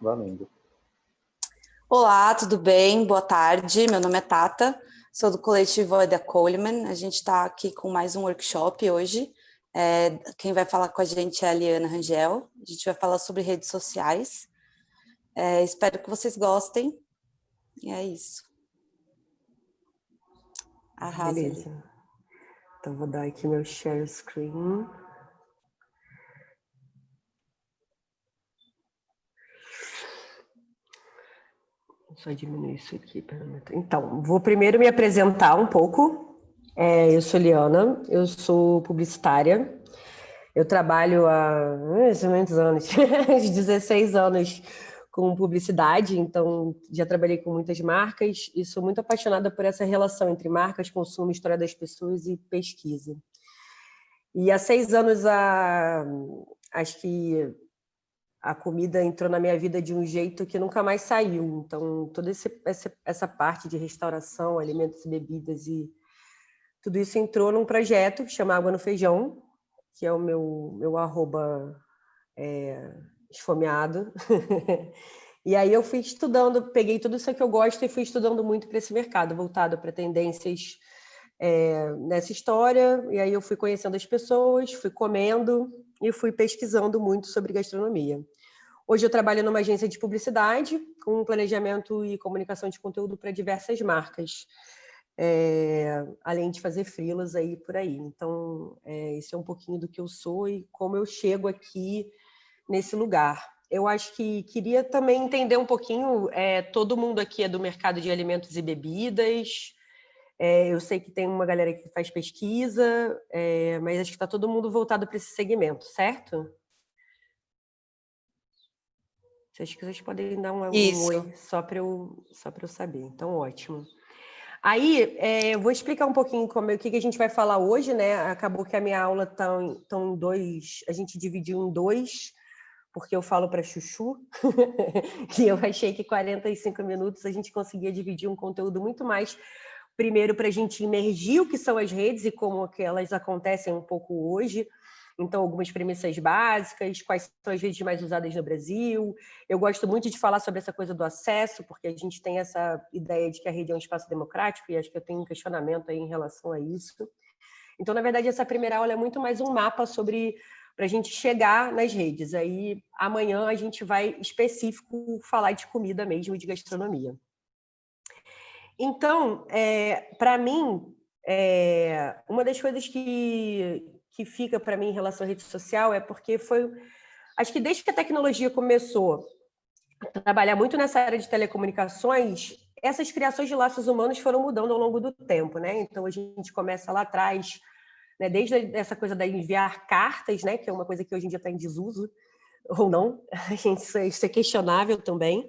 Valendo. Olá, tudo bem? Boa tarde, meu nome é Tata, sou do coletivo Oida Coleman. A gente está aqui com mais um workshop hoje. Quem vai falar com a gente é a Liana Rangel. A gente vai falar sobre redes sociais. Espero que vocês gostem. E é isso. Arrasa. Beleza. Ali. Então, vou dar aqui meu share screen. Só diminuir isso aqui. Então, vou primeiro me apresentar um pouco. Eu sou Liana, eu sou publicitária. Eu trabalho há muitos anos, 16 anos com publicidade, então já trabalhei com muitas marcas e sou muito apaixonada por essa relação entre marcas, consumo, história das pessoas e pesquisa. E há 6 anos, acho que a comida entrou na minha vida de um jeito que nunca mais saiu. Então, toda essa parte de restauração, alimentos e bebidas, e tudo isso entrou num projeto que chama Água no Feijão, que é o meu arroba esfomeado. E aí eu fui estudando, peguei tudo isso que eu gosto e fui estudando muito para esse mercado, voltado para tendências nessa história. E aí eu fui conhecendo as pessoas, fui comendo e fui pesquisando muito sobre gastronomia. Hoje eu trabalho numa agência de publicidade, com planejamento e comunicação de conteúdo para diversas marcas, além de fazer freelas aí por aí. Então, esse é um pouquinho do que eu sou e como eu chego aqui nesse lugar. Eu acho que queria também entender um pouquinho, todo mundo aqui é do mercado de alimentos e bebidas, eu sei que tem uma galera que faz pesquisa, mas acho que está todo mundo voltado para esse segmento, certo? Acho que vocês podem dar um oi só para eu saber. Então, ótimo. Aí, eu vou explicar um pouquinho o que a gente vai falar hoje, né? Acabou que a minha aula está em 2, a gente dividiu em 2, porque eu falo para chuchu, que eu achei que 45 minutos a gente conseguia dividir um conteúdo muito mais, primeiro para a gente imergir o que são as redes e como que elas acontecem um pouco hoje. Então, algumas premissas básicas, quais são as redes mais usadas no Brasil. Eu gosto muito de falar sobre essa coisa do acesso, porque a gente tem essa ideia de que a rede é um espaço democrático, e acho que eu tenho um questionamento aí em relação a isso. Então, na verdade, essa primeira aula é muito mais um mapa para a gente chegar nas redes. Aí, amanhã, a gente vai específico falar de comida mesmo, de gastronomia. Então, para mim, uma das coisas que fica para mim em relação à rede social é porque acho que desde que a tecnologia começou a trabalhar muito nessa área de telecomunicações, essas criações de laços humanos foram mudando ao longo do tempo, né? Então a gente começa lá atrás, né, desde essa coisa da enviar cartas, né, que é uma coisa que hoje em dia está em desuso, ou não, isso é questionável também.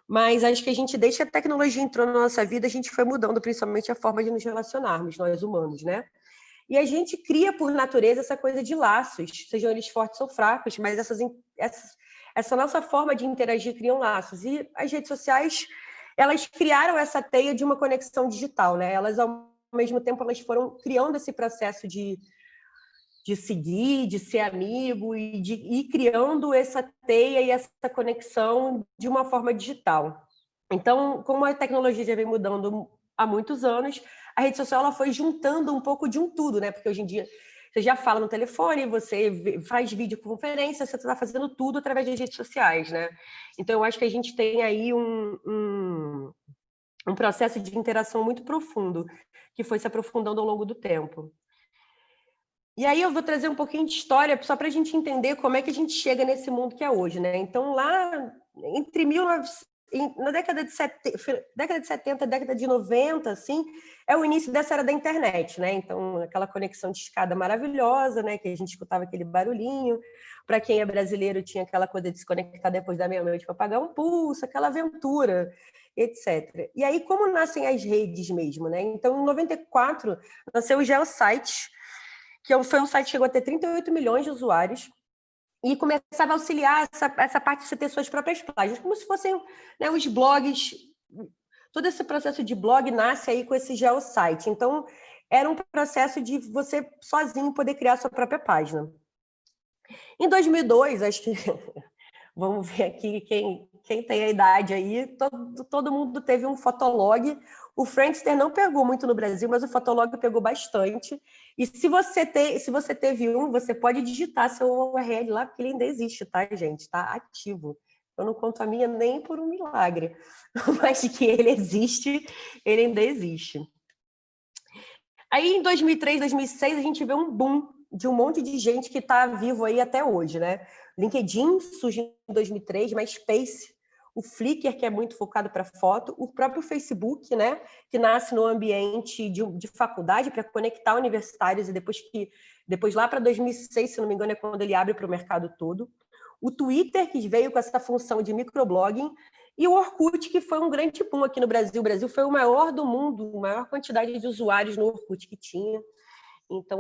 Mas acho que desde que a tecnologia entrou na nossa vida, a gente foi mudando principalmente a forma de nos relacionarmos, nós humanos, né? E a gente cria, por natureza, essa coisa de laços, sejam eles fortes ou fracos, mas essa nossa forma de interagir criam laços. E as redes sociais, elas criaram essa teia de uma conexão digital, né? Elas, ao mesmo tempo, elas foram criando esse processo de seguir, de ser amigo e de ir criando essa teia e essa conexão de uma forma digital. Então, como a tecnologia já vem mudando há muitos anos, a rede social ela foi juntando um pouco de um tudo, né? Porque hoje em dia você já fala no telefone, você faz videoconferência, você está fazendo tudo através das redes sociais, né? Então, eu acho que a gente tem aí um processo de interação muito profundo, que foi se aprofundando ao longo do tempo. E aí eu vou trazer um pouquinho de história só para a gente entender como é que a gente chega nesse mundo que é hoje, né? Então, lá entre na década de 70, década de 90, assim, é o início dessa era da internet, né? Então, aquela conexão de escada maravilhosa, né? Que a gente escutava aquele barulhinho. Para quem é brasileiro, tinha aquela coisa de se conectar depois da meia-noite para pagar um pulso, aquela aventura, etc. E aí, como nascem as redes mesmo, né? Então, em 94, nasceu o Geosites, que foi um site que chegou a ter 38 milhões de usuários e começava a auxiliar essa parte de você ter suas próprias páginas, como se fossem, né, os blogs. Todo esse processo de blog nasce aí com esse geosite. Então, era um processo de você sozinho poder criar sua própria página. Em 2002, acho que... Vamos ver aqui quem quem tem a idade aí, todo mundo teve um Fotolog. O Friendster não pegou muito no Brasil, mas o Fotolog pegou bastante. E se você teve um, você pode digitar seu URL lá, porque ele ainda existe, tá, gente? Está ativo. Eu não conto a minha nem por um milagre, mas que ele existe, ele ainda existe. Aí, em 2003, 2006, a gente vê um boom de um monte de gente que está vivo aí até hoje, né? LinkedIn surgiu em 2003, MySpace, o Flickr, que é muito focado para foto, o próprio Facebook, né? Que nasce no ambiente de faculdade para conectar universitários, e depois lá para 2006, se não me engano, é quando ele abre para o mercado todo. O Twitter, que veio com essa função de microblogging, e o Orkut, que foi um grande boom aqui no Brasil. O Brasil foi o maior do mundo, a maior quantidade de usuários no Orkut que tinha. Então,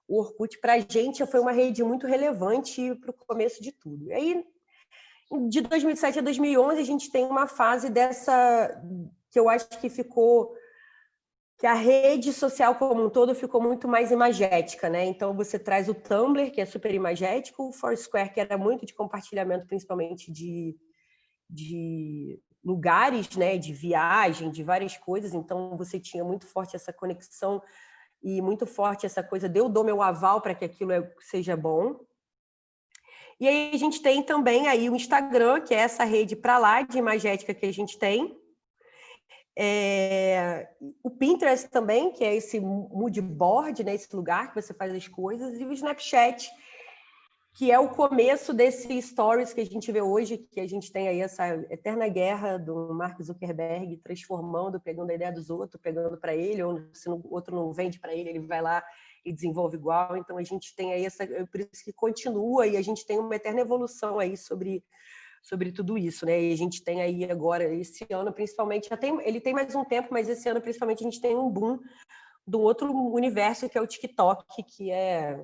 o Orkut, para a gente, foi uma rede muito relevante para o começo de tudo. E aí, de 2007 a 2011, a gente tem uma fase dessa que eu acho que a rede social como um todo ficou muito mais imagética, né? Então, você traz o Tumblr, que é super imagético, o Foursquare, que era muito de compartilhamento, principalmente de lugares, né, de viagem, de várias coisas. Então, você tinha muito forte essa conexão e muito forte essa coisa de eu dou meu aval para que aquilo seja bom. E aí a gente tem também aí o Instagram, que é essa rede para lá de imagética que a gente tem. O Pinterest também, que é esse mood board, né, esse lugar que você faz as coisas, e o Snapchat, que é o começo desse stories que a gente vê hoje, que a gente tem aí essa eterna guerra do Mark Zuckerberg transformando, pegando a ideia dos outros, pegando para ele, ou se o outro não vende para ele, ele vai lá e desenvolve igual. Então a gente tem aí por isso que continua, e a gente tem uma eterna evolução aí sobre tudo isso, né? E a gente tem aí agora, esse ano principalmente, ele tem mais um tempo, mas esse ano principalmente a gente tem um boom do outro universo que é o TikTok, que é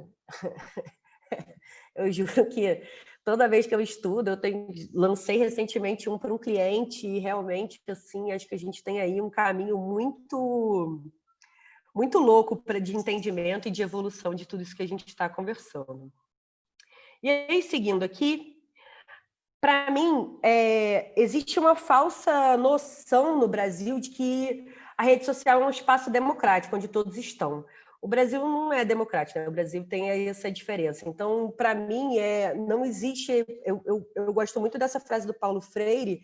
eu juro que toda vez que eu estudo, lancei recentemente um para um cliente e realmente, assim, acho que a gente tem aí um caminho muito, muito louco de entendimento e de evolução de tudo isso que a gente está conversando. E aí, seguindo aqui, para mim, existe uma falsa noção no Brasil de que a rede social é um espaço democrático, onde todos estão. O Brasil não é democrático, né? O Brasil tem aí essa diferença. Então, para mim, não existe... Eu gosto muito dessa frase do Paulo Freire,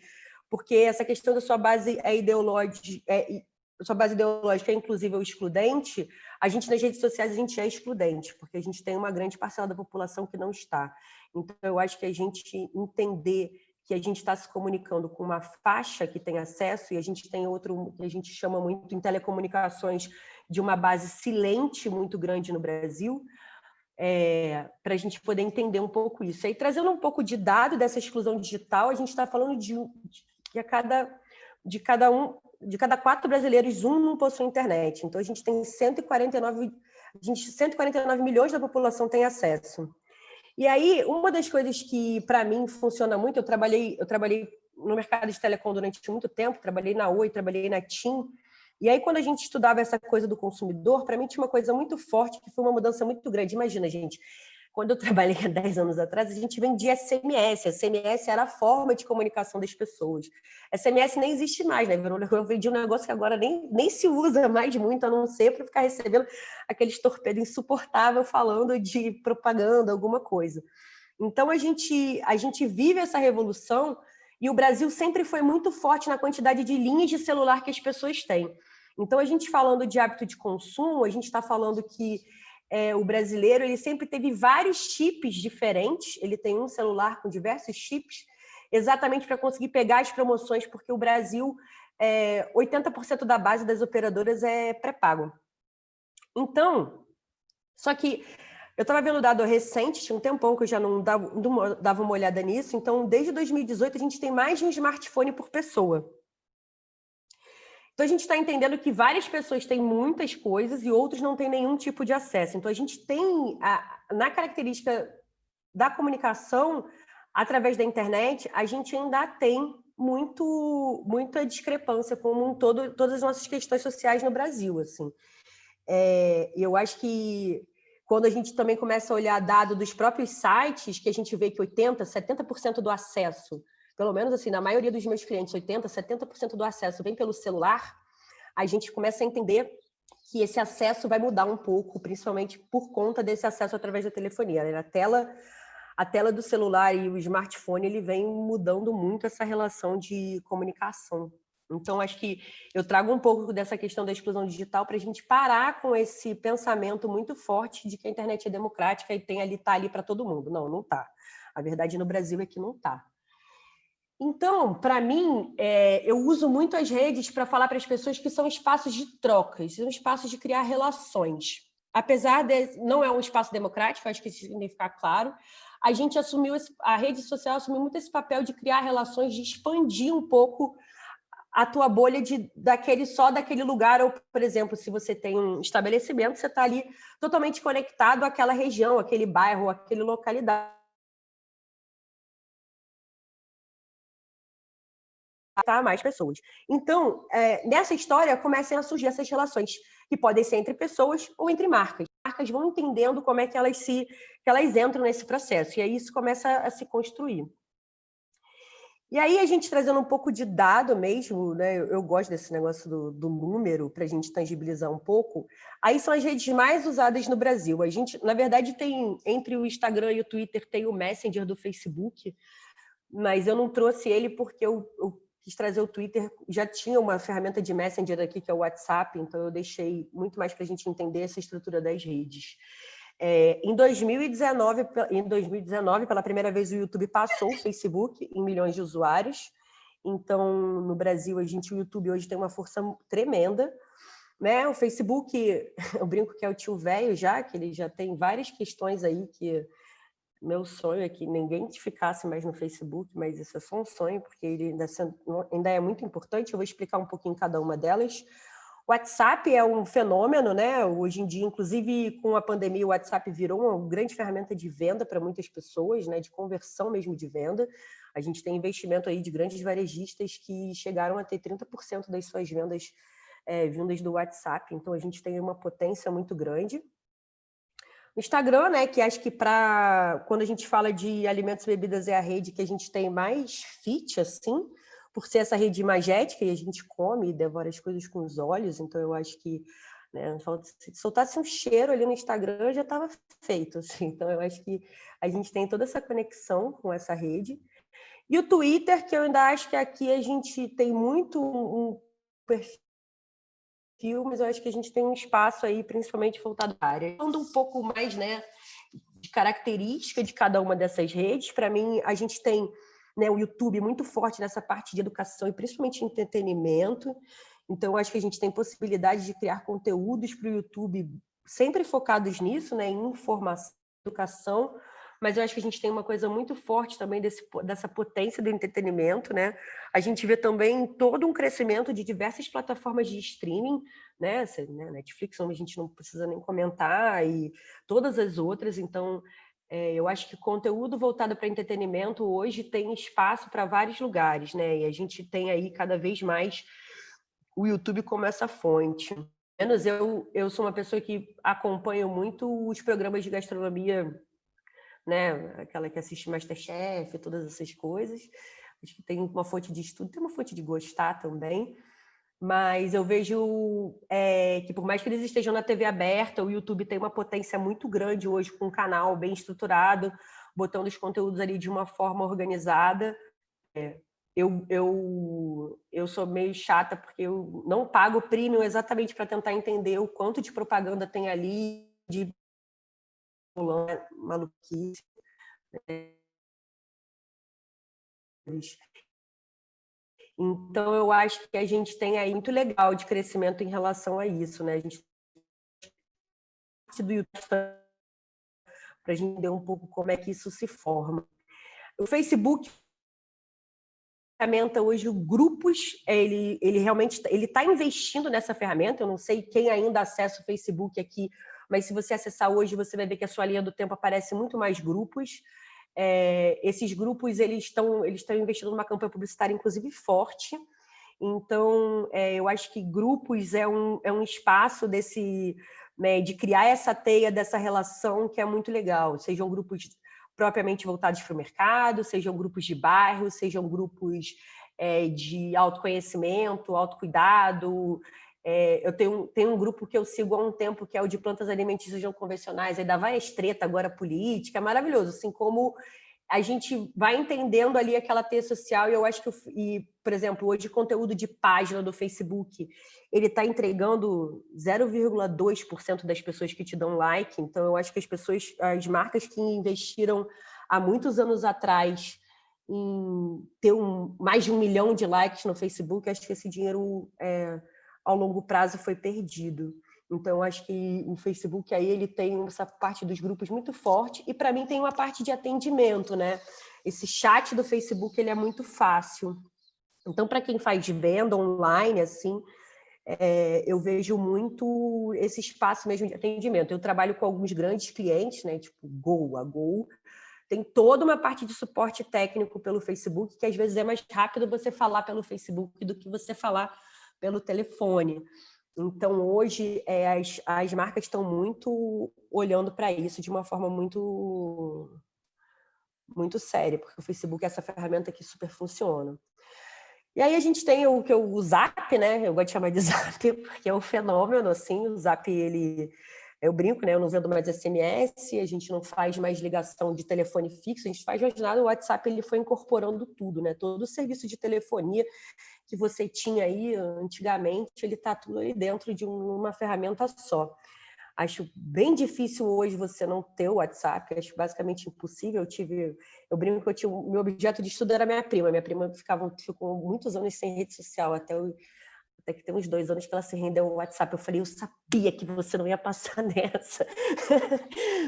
porque essa questão da sua base sua base ideológica é inclusive ou excludente, a gente nas redes sociais a gente é excludente, porque a gente tem uma grande parcela da população que não está. Então, eu acho que a gente entender que a gente está se comunicando com uma faixa que tem acesso, e a gente tem outro que a gente chama muito em telecomunicações de uma base silente muito grande no Brasil, para a gente poder entender um pouco isso. Aí, trazendo um pouco de dado dessa exclusão digital, a gente está falando de cada 4 brasileiros, um não possui internet. Então, a gente tem 149 milhões da população tem acesso. E aí, uma das coisas que, para mim, funciona muito, eu trabalhei no mercado de telecom durante muito tempo, trabalhei na Oi, trabalhei na TIM, e aí, quando a gente estudava essa coisa do consumidor, para mim tinha uma coisa muito forte, que foi uma mudança muito grande. Imagina, gente, quando eu trabalhei há 10 anos atrás, a gente vendia SMS. SMS era a forma de comunicação das pessoas. SMS nem existe mais, né? Eu vendi um negócio que agora nem se usa mais muito, a não ser para ficar recebendo aqueles torpedos insuportáveis falando de propaganda, alguma coisa. Então, a gente vive essa revolução, e o Brasil sempre foi muito forte na quantidade de linhas de celular que as pessoas têm. Então, a gente falando de hábito de consumo, a gente está falando que o brasileiro ele sempre teve vários chips diferentes, ele tem um celular com diversos chips, exatamente para conseguir pegar as promoções, porque o Brasil, 80% da base das operadoras é pré-pago. Então, só que eu estava vendo dado recente, tinha um tempão que eu já não dava uma olhada nisso, então desde 2018 a gente tem mais de um smartphone por pessoa. Então, a gente está entendendo que várias pessoas têm muitas coisas e outros não têm nenhum tipo de acesso. Então, a gente tem, na característica da comunicação, através da internet, a gente ainda tem muita discrepância com todas as nossas questões sociais no Brasil. Assim. Eu acho que quando a gente também começa a olhar dado dos próprios sites, que a gente vê que 80%, 70% do acesso pelo menos assim, na maioria dos meus clientes, 80%, 70% do acesso vem pelo celular, a gente começa a entender que esse acesso vai mudar um pouco, principalmente por conta desse acesso através da telefonia, né? A tela do celular e o smartphone, ele vem mudando muito essa relação de comunicação. Então, acho que eu trago um pouco dessa questão da exclusão digital para a gente parar com esse pensamento muito forte de que a internet é democrática e está ali para todo mundo. Não, não está. A verdade no Brasil é que não está. Então, para mim, eu uso muito as redes para falar para as pessoas que são espaços de trocas, são espaços de criar relações. Apesar de não é um espaço democrático, acho que isso tem que ficar claro, a gente assumiu, a rede social assumiu muito esse papel de criar relações, de expandir um pouco a tua bolha daquele lugar, ou, por exemplo, se você tem um estabelecimento, você está ali totalmente conectado àquela região, àquele bairro, àquela localidade. Mais pessoas. Então, nessa história, começam a surgir essas relações, que podem ser entre pessoas ou entre marcas. As marcas vão entendendo como é que elas entram nesse processo, e aí isso começa a se construir. E aí, a gente trazendo um pouco de dado mesmo, né? Eu gosto desse negócio do número, para a gente tangibilizar um pouco. Aí são as redes mais usadas no Brasil. A gente, na verdade, tem, entre o Instagram e o Twitter, tem o Messenger do Facebook, mas eu não trouxe ele porque eu quis trazer o Twitter, já tinha uma ferramenta de Messenger aqui, que é o WhatsApp, então eu deixei muito mais para a gente entender essa estrutura das redes. Em 2019, pela primeira vez, o YouTube passou o Facebook em milhões de usuários. Então, no Brasil, o YouTube hoje tem uma força tremenda, né? O Facebook, eu brinco que é o tio velho já, que ele já tem várias questões aí que meu sonho é que ninguém te ficasse mais no Facebook, mas isso é só um sonho, porque ele ainda é muito importante. Eu vou explicar um pouquinho cada uma delas. O WhatsApp é um fenômeno, né? Hoje em dia, inclusive com a pandemia, o WhatsApp virou uma grande ferramenta de venda para muitas pessoas, né? De conversão mesmo de venda. A gente tem investimento aí de grandes varejistas que chegaram a ter 30% das suas vendas vindas do WhatsApp. Então, a gente tem uma potência muito grande. O Instagram, né, que acho que quando a gente fala de alimentos e bebidas é a rede que a gente tem mais fit, assim, por ser essa rede imagética e a gente come e devora as coisas com os olhos, então eu acho que, né, se soltasse um cheiro ali no Instagram já estava feito, assim, então eu acho que a gente tem toda essa conexão com essa rede. E o Twitter, que eu ainda acho que aqui a gente tem muito um perfil, mas eu acho que a gente tem um espaço aí, principalmente voltado à área. Falando um pouco mais, né, de característica de cada uma dessas redes, para mim, a gente tem, né, o YouTube muito forte nessa parte de educação e principalmente entretenimento. Então, eu acho que a gente tem possibilidade de criar conteúdos para o YouTube sempre focados nisso, né, em informação, educação, mas eu acho que a gente tem uma coisa muito forte também dessa potência do entretenimento, né? A gente vê também todo um crescimento de diversas plataformas de streaming, né? Netflix, a gente não precisa nem comentar, e todas as outras. Então, eu acho que conteúdo voltado para entretenimento hoje tem espaço para vários lugares, né? E a gente tem aí cada vez mais o YouTube como essa fonte. Menos eu sou uma pessoa que acompanho muito os programas de gastronomia, né? Aquela que assiste MasterChef, todas essas coisas. Acho que tem uma fonte de estudo, tem uma fonte de gostar também. Mas eu vejo que, por mais que eles estejam na TV aberta, o YouTube tem uma potência muito grande hoje, com um canal bem estruturado, botando os conteúdos ali de uma forma organizada. Eu sou meio chata, porque eu não pago o premium exatamente para tentar entender o quanto de propaganda tem ali, de maluquice. Então, eu acho que a gente tem aí muito legal de crescimento em relação a isso, né? A gente do YouTube para a gente entender um pouco como é que isso se forma. O Facebook ferramenta hoje grupos, ele realmente está investindo nessa ferramenta. Eu não sei quem ainda acessa o Facebook aqui, mas se você acessar hoje, você vai ver que a sua linha do tempo aparece muito mais grupos. Esses grupos eles estão investindo numa campanha publicitária, inclusive, forte. Então, eu acho que grupos é um espaço desse, né, de criar essa teia dessa relação que é muito legal. Sejam grupos propriamente voltados para o mercado, sejam grupos de bairro, sejam grupos de autoconhecimento, autocuidado. Eu tenho um grupo que eu sigo há um tempo, que é o de plantas alimentícias não convencionais, aí dá várias treta agora política, é maravilhoso, assim como a gente vai entendendo ali aquela teia social, e eu acho que, por exemplo, hoje conteúdo de página do Facebook, ele está entregando 0,2% das pessoas que te dão like, então eu acho que as marcas que investiram há muitos anos atrás em ter mais de 1 milhão de likes no Facebook, acho que esse dinheiro ao longo prazo foi perdido. Então, acho que o Facebook aí ele tem essa parte dos grupos muito forte, e para mim tem uma parte de atendimento, né? Esse chat do Facebook ele é muito fácil. Então, para quem faz venda online, assim, eu vejo muito esse espaço mesmo de atendimento. Eu trabalho com alguns grandes clientes, né? Tipo a Gol tem toda uma parte de suporte técnico pelo Facebook, que às vezes é mais rápido você falar pelo Facebook do que você falar pelo telefone. Então, hoje, as marcas estão muito olhando para isso de uma forma muito, muito séria, porque o Facebook é essa ferramenta que super funciona. E aí a gente tem o Zap, né? Eu gosto de chamar de Zap, porque é um fenômeno, assim. O Zap, eu brinco, né? Eu não vendo mais SMS, a gente não faz mais ligação de telefone fixo, a gente faz mais nada. O WhatsApp, ele foi incorporando tudo, né? Todo o serviço de telefonia que você tinha aí antigamente, ele está tudo aí dentro de uma ferramenta só. Acho bem difícil hoje você não ter o WhatsApp, acho basicamente impossível. Eu brinco que o meu objeto de estudo era minha prima. Minha prima ficou muitos anos sem rede social, até que tem uns 2 anos que ela se rendeu ao WhatsApp. Eu falei, eu sabia que você não ia passar nessa.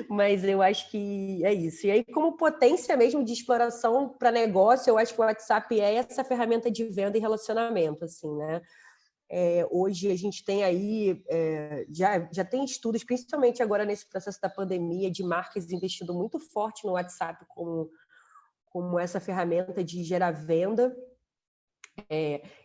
Mas eu acho que é isso. E aí, como potência mesmo de exploração para negócio, eu acho que o WhatsApp é essa ferramenta de venda e relacionamento, assim, né? Hoje a gente tem aí, já tem estudos, principalmente agora nesse processo da pandemia, de marcas investindo muito forte no WhatsApp como essa ferramenta de gerar venda.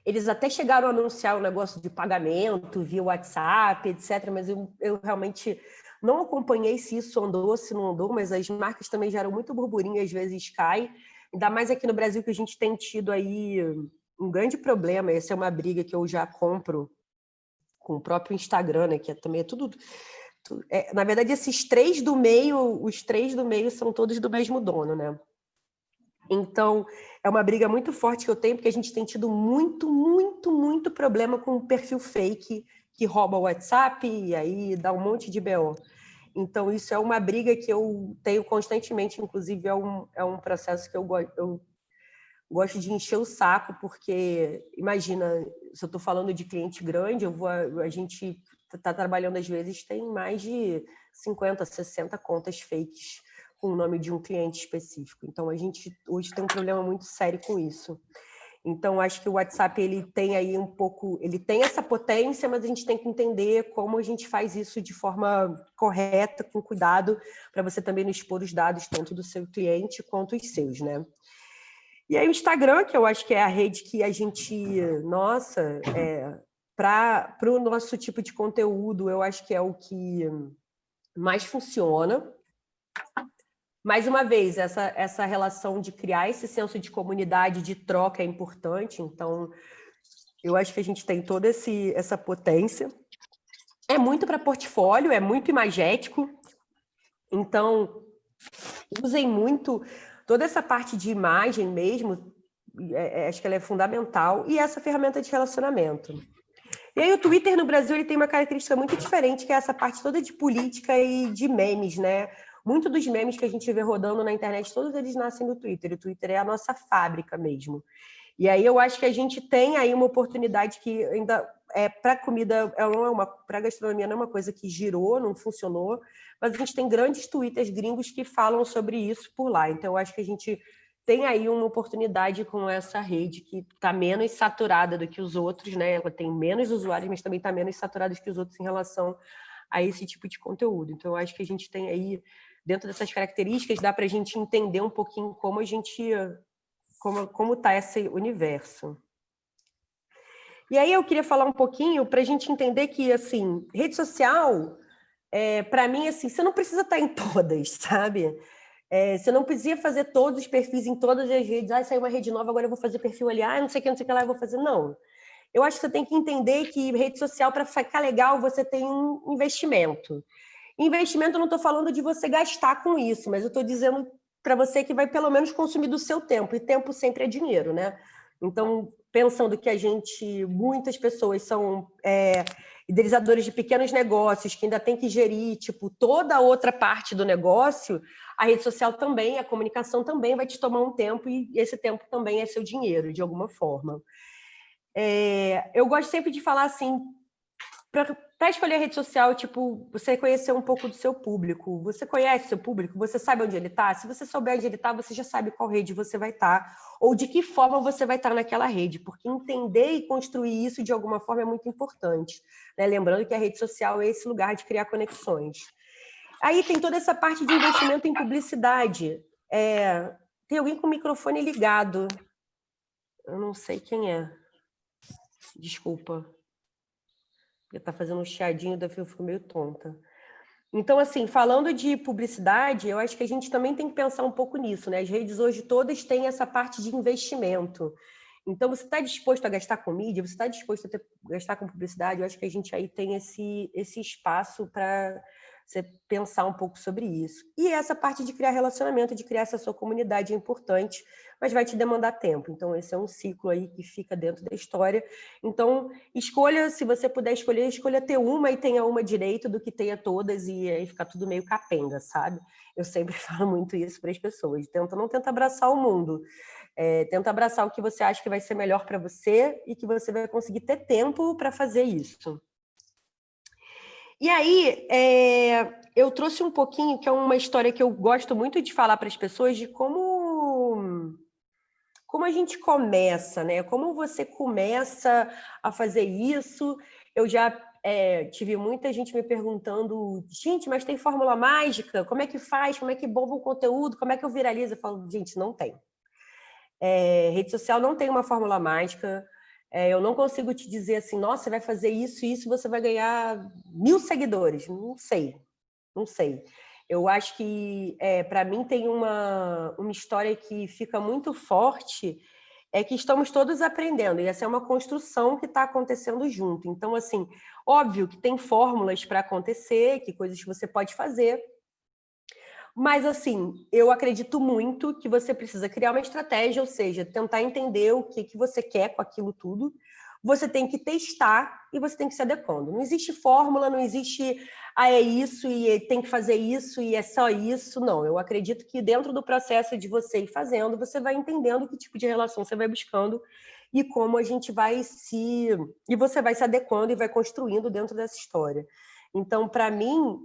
Eles até chegaram a anunciar o negócio de pagamento via WhatsApp, etc., mas eu realmente não acompanhei se isso andou, se não andou, mas as marcas também geram muito burburinho, às vezes cai, ainda mais aqui no Brasil, que a gente tem tido aí um grande problema. Essa é uma briga que eu já compro com o próprio Instagram, né, que também é tudo... na verdade, os 3 do meio são todos do mesmo dono, né? Então, é uma briga muito forte que eu tenho, porque a gente tem tido muito, muito, muito problema com o perfil fake que rouba o WhatsApp e aí dá um monte de BO. Então, isso é uma briga que eu tenho constantemente, inclusive é um processo que eu gosto de encher o saco, porque, imagina, se eu estou falando de cliente grande, a gente está trabalhando, às vezes, tem mais de 50, 60 contas fakes com o nome de um cliente específico. Então, a gente hoje tem um problema muito sério com isso. Então, acho que o WhatsApp, ele tem aí ele tem essa potência, mas a gente tem que entender como a gente faz isso de forma correta, com cuidado, para você também não expor os dados tanto do seu cliente quanto os seus, né? E aí o Instagram, que eu acho que é a rede que a gente, para o nosso tipo de conteúdo, eu acho que é o que mais funciona. Mais uma vez, essa relação de criar esse senso de comunidade, de troca é importante. Então, eu acho que a gente tem toda essa potência. É muito para portfólio, é muito imagético. Então, usem muito toda essa parte de imagem mesmo, acho que ela é fundamental, e essa ferramenta de relacionamento. E aí o Twitter no Brasil ele tem uma característica muito diferente, que é essa parte toda de política e de memes, né? Muito dos memes que a gente vê rodando na internet, todos eles nascem do Twitter. O Twitter é a nossa fábrica mesmo. E aí eu acho que a gente tem aí uma oportunidade que ainda para comida, para gastronomia não é uma coisa que girou, não funcionou, mas a gente tem grandes twitters gringos que falam sobre isso por lá. Então eu acho que a gente tem aí uma oportunidade com essa rede que está menos saturada do que os outros, né? Ela tem menos usuários, mas também está menos saturada do que os outros em relação a esse tipo de conteúdo. Então eu acho que a gente tem aí, dentro dessas características, dá para a gente entender um pouquinho como a gente... como está esse universo. E aí eu queria falar um pouquinho para a gente entender que, assim, rede social, para mim, assim, você não precisa estar em todas, sabe? Você não precisa fazer todos os perfis em todas as redes. Saiu uma rede nova, agora eu vou fazer perfil ali. Não sei o que, não sei o que lá, eu vou fazer. Não. Eu acho que você tem que entender que rede social, para ficar legal, você tem um investimento. Investimento, eu não estou falando de você gastar com isso, mas eu estou dizendo para você que vai pelo menos consumir do seu tempo. E tempo sempre é dinheiro, né? Então, pensando que muitas pessoas são idealizadores de pequenos negócios, que ainda tem que gerir, tipo, toda a outra parte do negócio, a rede social também, a comunicação também vai te tomar um tempo e esse tempo também é seu dinheiro, de alguma forma. Eu gosto sempre de falar assim, para escolher a rede social, tipo, você conhecer um pouco do seu público. Você conhece seu público? Você sabe onde ele está? Se você souber onde ele está, você já sabe qual rede você vai estar, ou de que forma você vai estar naquela rede, porque entender e construir isso de alguma forma é muito importante, né? Lembrando que a rede social é esse lugar de criar conexões. Aí tem toda essa parte de investimento em publicidade. Tem alguém com o microfone ligado. Eu não sei quem é. Desculpa. Porque tá fazendo um chiadinho, daí eu fico meio tonta. Então, assim, falando de publicidade, eu acho que a gente também tem que pensar um pouco nisso, né? As redes hoje todas têm essa parte de investimento. Então, você está disposto a gastar com mídia? Você está disposto a gastar com publicidade? Eu acho que a gente aí tem esse espaço para você pensar um pouco sobre isso. E essa parte de criar relacionamento, de criar essa sua comunidade é importante, mas vai te demandar tempo. Então, esse é um ciclo aí que fica dentro da história. Então, escolha, se você puder escolher, escolha ter uma e tenha uma direito do que tenha todas, e aí fica tudo meio capenga, sabe? Eu sempre falo muito isso para as pessoas. Não tenta abraçar o mundo. Tenta abraçar o que você acha que vai ser melhor para você e que você vai conseguir ter tempo para fazer isso. E aí, eu trouxe um pouquinho, que é uma história que eu gosto muito de falar para as pessoas, de como a gente começa, né? Como você começa a fazer isso. Eu já tive muita gente me perguntando, gente, mas tem fórmula mágica? Como é que faz? Como é que bomba o conteúdo? Como é que eu viralizo? Eu falo, gente, não tem. Rede social não tem uma fórmula mágica. Eu não consigo te dizer assim, nossa, você vai fazer isso e isso, você vai ganhar 1000 seguidores. Não sei, não sei. Eu acho que, para mim, tem uma história que fica muito forte, é que estamos todos aprendendo, e essa é uma construção que está acontecendo junto. Então, assim, óbvio que tem fórmulas para acontecer, que coisas que você pode fazer, mas, assim, eu acredito muito que você precisa criar uma estratégia, ou seja, tentar entender o que você quer com aquilo tudo. Você tem que testar e você tem que se adequando. Não existe fórmula, não existe, é isso e tem que fazer isso e é só isso. Não, eu acredito que dentro do processo de você ir fazendo, você vai entendendo que tipo de relação você vai buscando e como a gente vai e você vai se adequando e vai construindo dentro dessa história. Então, para mim,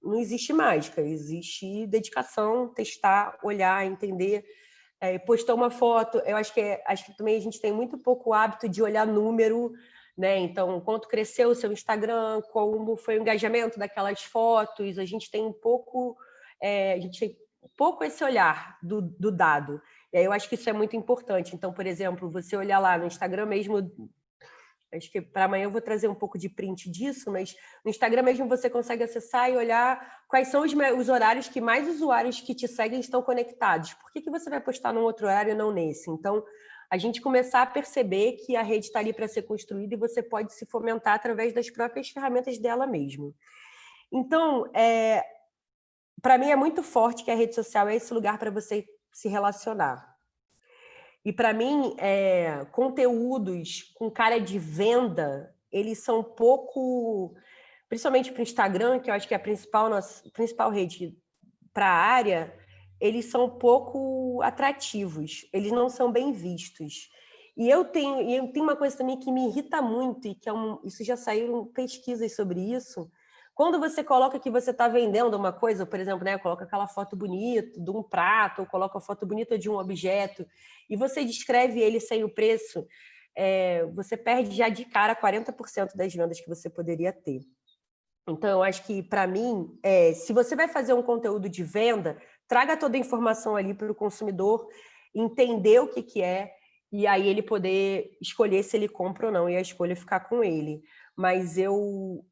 não existe mágica, existe dedicação, testar, olhar, entender. Postou uma foto, eu acho que também a gente tem muito pouco hábito de olhar número, né? Então, quanto cresceu o seu Instagram, como foi o engajamento daquelas fotos, a gente tem um pouco esse olhar do dado. E aí eu acho que isso é muito importante. Então, por exemplo, você olhar lá no Instagram mesmo. Acho que para amanhã eu vou trazer um pouco de print disso, mas no Instagram mesmo você consegue acessar e olhar quais são os horários que mais usuários que te seguem estão conectados. Por que você vai postar num outro horário e não nesse? Então, a gente começar a perceber que a rede está ali para ser construída e você pode se fomentar através das próprias ferramentas dela mesmo. Então, para mim é muito forte que a rede social é esse lugar para você se relacionar. E, para mim, conteúdos com cara de venda, eles são pouco... Principalmente para o Instagram, que eu acho que é a principal rede para a área, eles são pouco atrativos, eles não são bem vistos. E eu tenho uma coisa também que me irrita muito, e que isso já saíram pesquisas sobre isso. Quando você coloca que você está vendendo uma coisa, por exemplo, né, coloca aquela foto bonita de um prato, ou coloca a foto bonita de um objeto, e você descreve ele sem o preço, você perde já de cara 40% das vendas que você poderia ter. Então, eu acho que, para mim, se você vai fazer um conteúdo de venda, traga toda a informação ali para o consumidor entender o que é, e aí ele poder escolher se ele compra ou não, e a escolha ficar com ele. Mas eu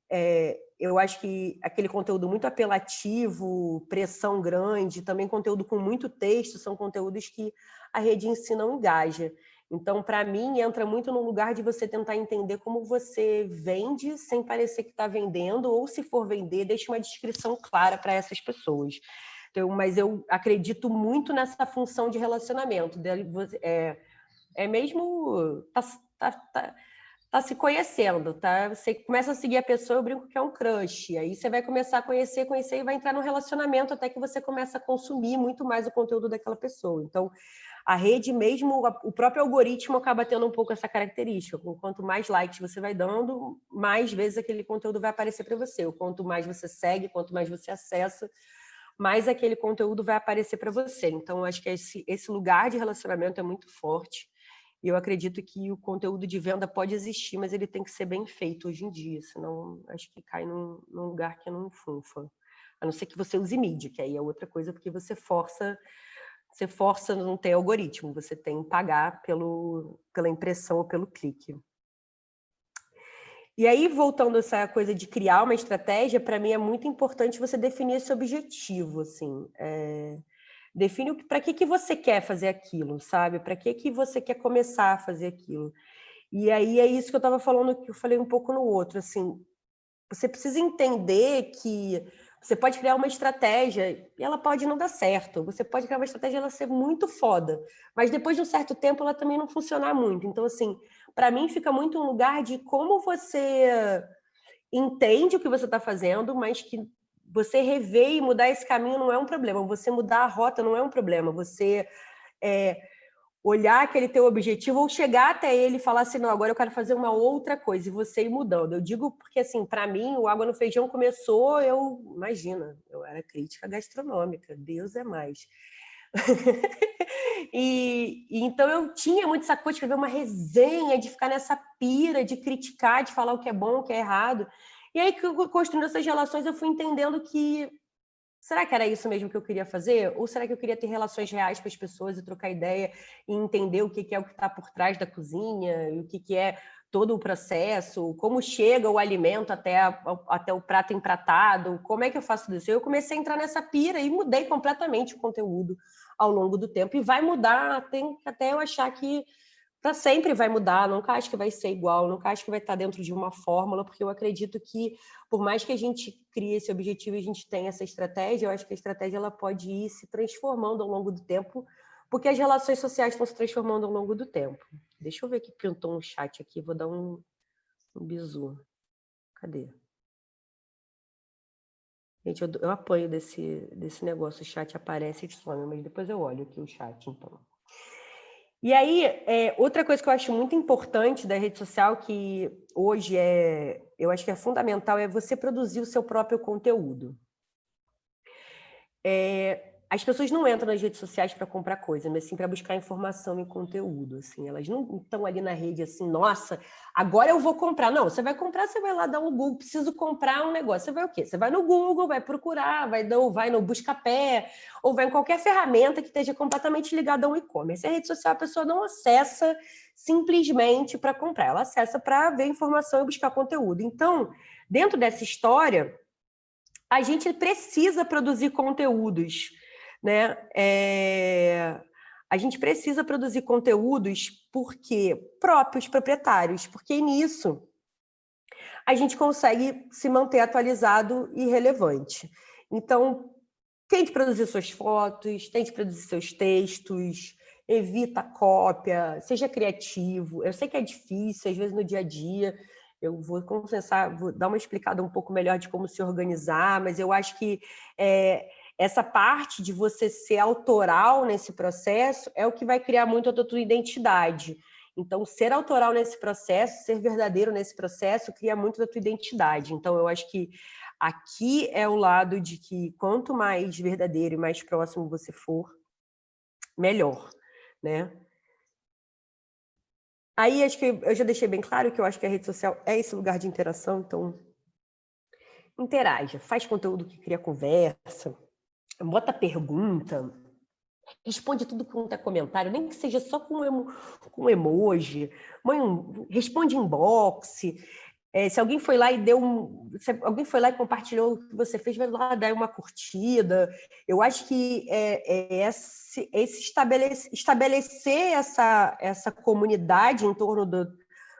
acho que aquele conteúdo muito apelativo, pressão grande, também conteúdo com muito texto, são conteúdos que a rede em si não engaja. Então, para mim, entra muito no lugar de você tentar entender como você vende sem parecer que está vendendo, ou se for vender, deixe uma descrição clara para essas pessoas. Então, mas eu acredito muito nessa função de relacionamento. É mesmo tá se conhecendo, tá? Você começa a seguir a pessoa, eu brinco que é um crush. Aí você vai começar a conhecer e vai entrar no relacionamento até que você começa a consumir muito mais o conteúdo daquela pessoa. Então, a rede mesmo, o próprio algoritmo acaba tendo um pouco essa característica. Quanto mais likes você vai dando, mais vezes aquele conteúdo vai aparecer para você. Ou quanto mais você segue, quanto mais você acessa, mais aquele conteúdo vai aparecer para você. Então, acho que esse lugar de relacionamento é muito forte. E eu acredito que o conteúdo de venda pode existir, mas ele tem que ser bem feito hoje em dia, senão acho que cai num lugar que não funfa. A não ser que você use mídia, que aí é outra coisa, porque você força não ter algoritmo, você tem que pagar pela impressão ou pelo clique. E aí, voltando a essa coisa de criar uma estratégia, para mim é muito importante você definir esse objetivo, assim. Define para que você quer fazer aquilo, sabe? Para que você quer começar a fazer aquilo. E aí é isso que eu estava falando, que eu falei um pouco no outro, assim, você precisa entender que você pode criar uma estratégia e ela pode não dar certo. Você pode criar uma estratégia e ela ser muito foda, mas depois de um certo tempo ela também não funcionar muito. Então, assim, para mim fica muito um lugar de como você entende o que você está fazendo, mas que você rever e mudar esse caminho não é um problema. Você mudar a rota não é um problema. Você olhar aquele teu objetivo ou chegar até ele e falar assim, não, agora eu quero fazer uma outra coisa e você ir mudando. Eu digo porque, assim, para mim, o Água no Feijão começou, imagina, eu era crítica gastronômica, Deus é mais. Então eu tinha muito essa coisa de escrever uma resenha, de ficar nessa pira, de criticar, de falar o que é bom, o que é errado. E aí, construindo essas relações, eu fui entendendo que será que era isso mesmo que eu queria fazer? Ou será que eu queria ter relações reais com as pessoas e trocar ideia e entender o que é o que está por trás da cozinha, e o que é todo o processo, como chega o alimento até o prato empratado, como é que eu faço isso? Eu comecei a entrar nessa pira e mudei completamente o conteúdo ao longo do tempo. E vai mudar até eu achar que para sempre vai mudar, nunca acho que vai ser igual, nunca acho que vai estar dentro de uma fórmula, porque eu acredito que, por mais que a gente crie esse objetivo e a gente tenha essa estratégia, eu acho que a estratégia ela pode ir se transformando ao longo do tempo, porque as relações sociais estão se transformando ao longo do tempo. Deixa eu ver que pintou um chat aqui, vou dar um bizu. Cadê? Gente, eu apanho desse negócio, o chat aparece e some, mas depois eu olho aqui o chat, então. E aí, outra coisa que eu acho muito importante da rede social, que hoje eu acho que é fundamental, é você produzir o seu próprio conteúdo. As pessoas não entram nas redes sociais para comprar coisa, mas sim para buscar informação e conteúdo. Assim, elas não estão ali na rede assim, nossa, agora eu vou comprar. Não, você vai comprar, você vai lá dar um Google, preciso comprar um negócio. Você vai o quê? Você vai no Google, vai procurar, vai no Buscapé, ou vai em qualquer ferramenta que esteja completamente ligada a um e-commerce. A rede social, a pessoa não acessa simplesmente para comprar, ela acessa para ver informação e buscar conteúdo. Então, dentro dessa história, a gente precisa produzir conteúdos, né? A gente precisa produzir conteúdos próprios proprietários, porque nisso a gente consegue se manter atualizado e relevante. Então, tente produzir suas fotos, tente produzir seus textos, evita cópia, seja criativo. Eu sei que é difícil, às vezes no dia a dia. Eu vou confessar, vou dar uma explicada um pouco melhor de como se organizar, mas eu acho que essa parte de você ser autoral nesse processo é o que vai criar muito a tua identidade. Então, ser autoral nesse processo, ser verdadeiro nesse processo, cria muito da tua identidade. Então, eu acho que aqui é o lado de que quanto mais verdadeiro e mais próximo você for, melhor, né? Aí, acho que eu já deixei bem claro que eu acho que a rede social é esse lugar de interação, então interaja, faz conteúdo que cria conversa, bota pergunta, responde tudo quanto é comentário, nem que seja só com emoji, responde inbox. Se alguém foi lá e se alguém foi lá e compartilhou o que você fez, vai lá dar uma curtida. Eu acho que estabelecer essa comunidade em torno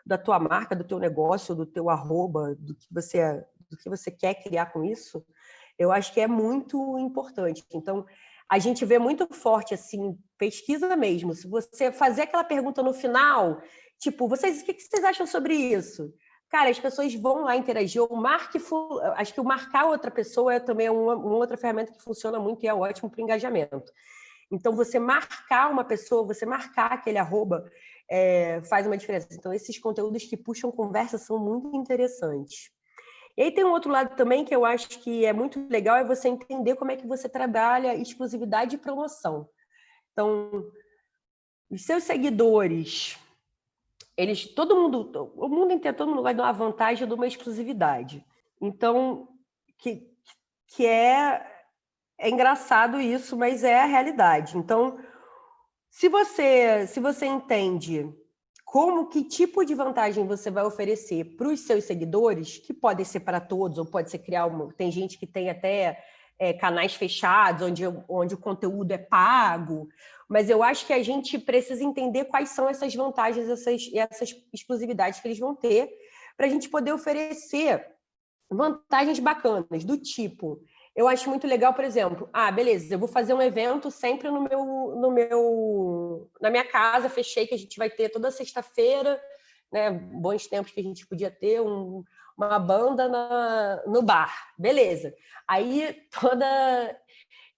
da tua marca, do teu negócio, do teu arroba, do que você quer criar com isso, eu acho que é muito importante. Então, a gente vê muito forte, assim, pesquisa mesmo. Se você fazer aquela pergunta no final, tipo, o que vocês acham sobre isso? Cara, as pessoas vão lá interagir. Acho que o marcar outra pessoa também é uma outra ferramenta que funciona muito e é ótimo para o engajamento. Então, você marcar uma pessoa, você marcar aquele arroba, faz uma diferença. Então, esses conteúdos que puxam conversa são muito interessantes. E aí tem um outro lado também que eu acho que é muito legal, é você entender como é que você trabalha exclusividade e promoção. Então, os seus seguidores, o mundo inteiro, todo mundo vai dar uma vantagem de uma exclusividade. Então, que é engraçado isso, mas é a realidade. Então, se você entende que tipo de vantagem você vai oferecer para os seus seguidores, que pode ser para todos, ou pode ser tem gente que tem até canais fechados, onde o conteúdo é pago, mas eu acho que a gente precisa entender quais são essas vantagens, essas exclusividades que eles vão ter, para a gente poder oferecer vantagens bacanas, do tipo, eu acho muito legal, por exemplo, beleza, eu vou fazer um evento sempre na minha casa, fechei, que a gente vai ter toda sexta-feira, né, bons tempos que a gente podia ter uma banda no bar, beleza. Aí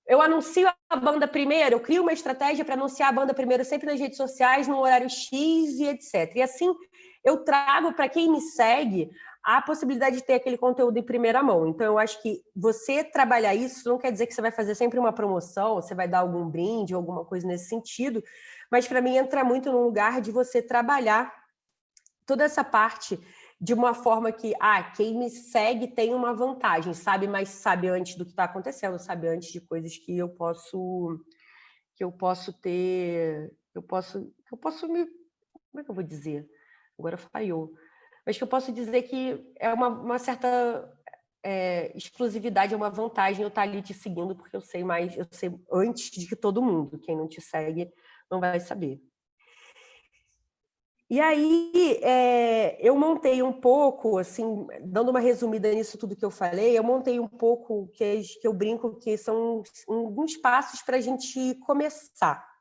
eu anuncio a banda primeiro, eu crio uma estratégia para anunciar a banda primeiro sempre nas redes sociais, no horário X e etc. E assim, eu trago para quem me segue a possibilidade de ter aquele conteúdo em primeira mão. Então, eu acho que você trabalhar isso não quer dizer que você vai fazer sempre uma promoção, você vai dar algum brinde, alguma coisa nesse sentido, mas para mim entra muito no lugar de você trabalhar toda essa parte de uma forma que, quem me segue tem uma vantagem, sabe antes do que está acontecendo, sabe antes de coisas que eu posso ter, como é que eu vou dizer? Agora falhou. Mas que eu posso dizer que é uma certa exclusividade, é uma vantagem eu estar ali te seguindo, porque eu sei antes de que todo mundo. Quem não te segue não vai saber. E aí, eu montei um pouco, assim, dando uma resumida nisso tudo que eu falei, eu montei um pouco que eu brinco que são alguns passos para a gente começar.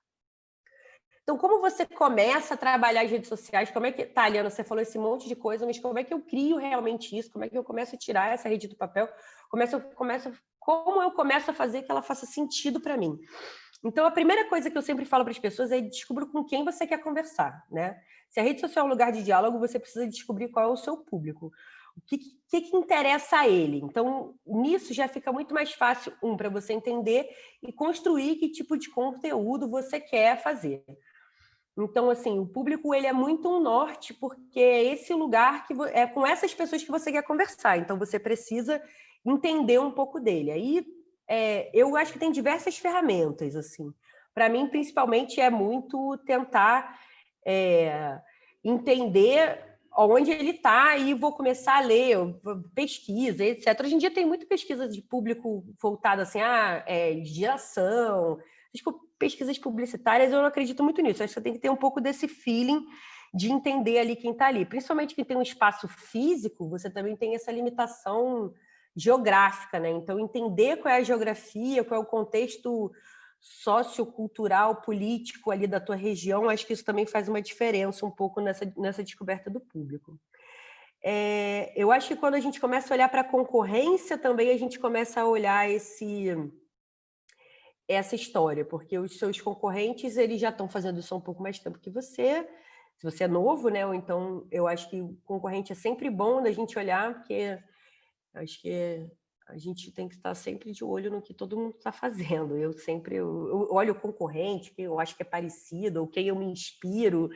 Então, como você começa a trabalhar as redes sociais? Como é que, Aliana, você falou esse monte de coisa, mas como é que eu crio realmente isso? Como é que eu começo a tirar essa rede do papel? Como eu começo a fazer que ela faça sentido para mim? Então, a primeira coisa que eu sempre falo para as pessoas é descubra com quem você quer conversar, né? Se a rede social é um lugar de diálogo, você precisa descobrir qual é o seu público. O que interessa a ele? Então, nisso já fica muito mais fácil, para você entender e construir que tipo de conteúdo você quer fazer. Então, assim, o público ele é muito um norte, porque é esse lugar é com essas pessoas que você quer conversar. Então, você precisa entender um pouco dele. Aí, eu acho que tem diversas ferramentas, assim. Para mim, principalmente, é muito tentar entender onde ele está e vou começar a ler, pesquisa, etc. Hoje em dia tem muita pesquisa de público voltada assim, de geração, pesquisas publicitárias, eu não acredito muito nisso. Acho que você tem que ter um pouco desse feeling de entender ali quem está ali. Principalmente quem tem um espaço físico, você também tem essa limitação geográfica, né? Então, entender qual é a geografia, qual é o contexto sociocultural, político ali da tua região, acho que isso também faz uma diferença um pouco nessa descoberta do público. Eu acho que quando a gente começa a olhar para a concorrência, também a gente começa a olhar essa história, porque os seus concorrentes eles já estão fazendo isso há um pouco mais tempo que você, se você é novo, né? Ou então eu acho que o concorrente é sempre bom da gente olhar, porque acho que a gente tem que estar sempre de olho no que todo mundo está fazendo. Eu olho o concorrente, que eu acho que é parecido, ou quem eu me inspiro.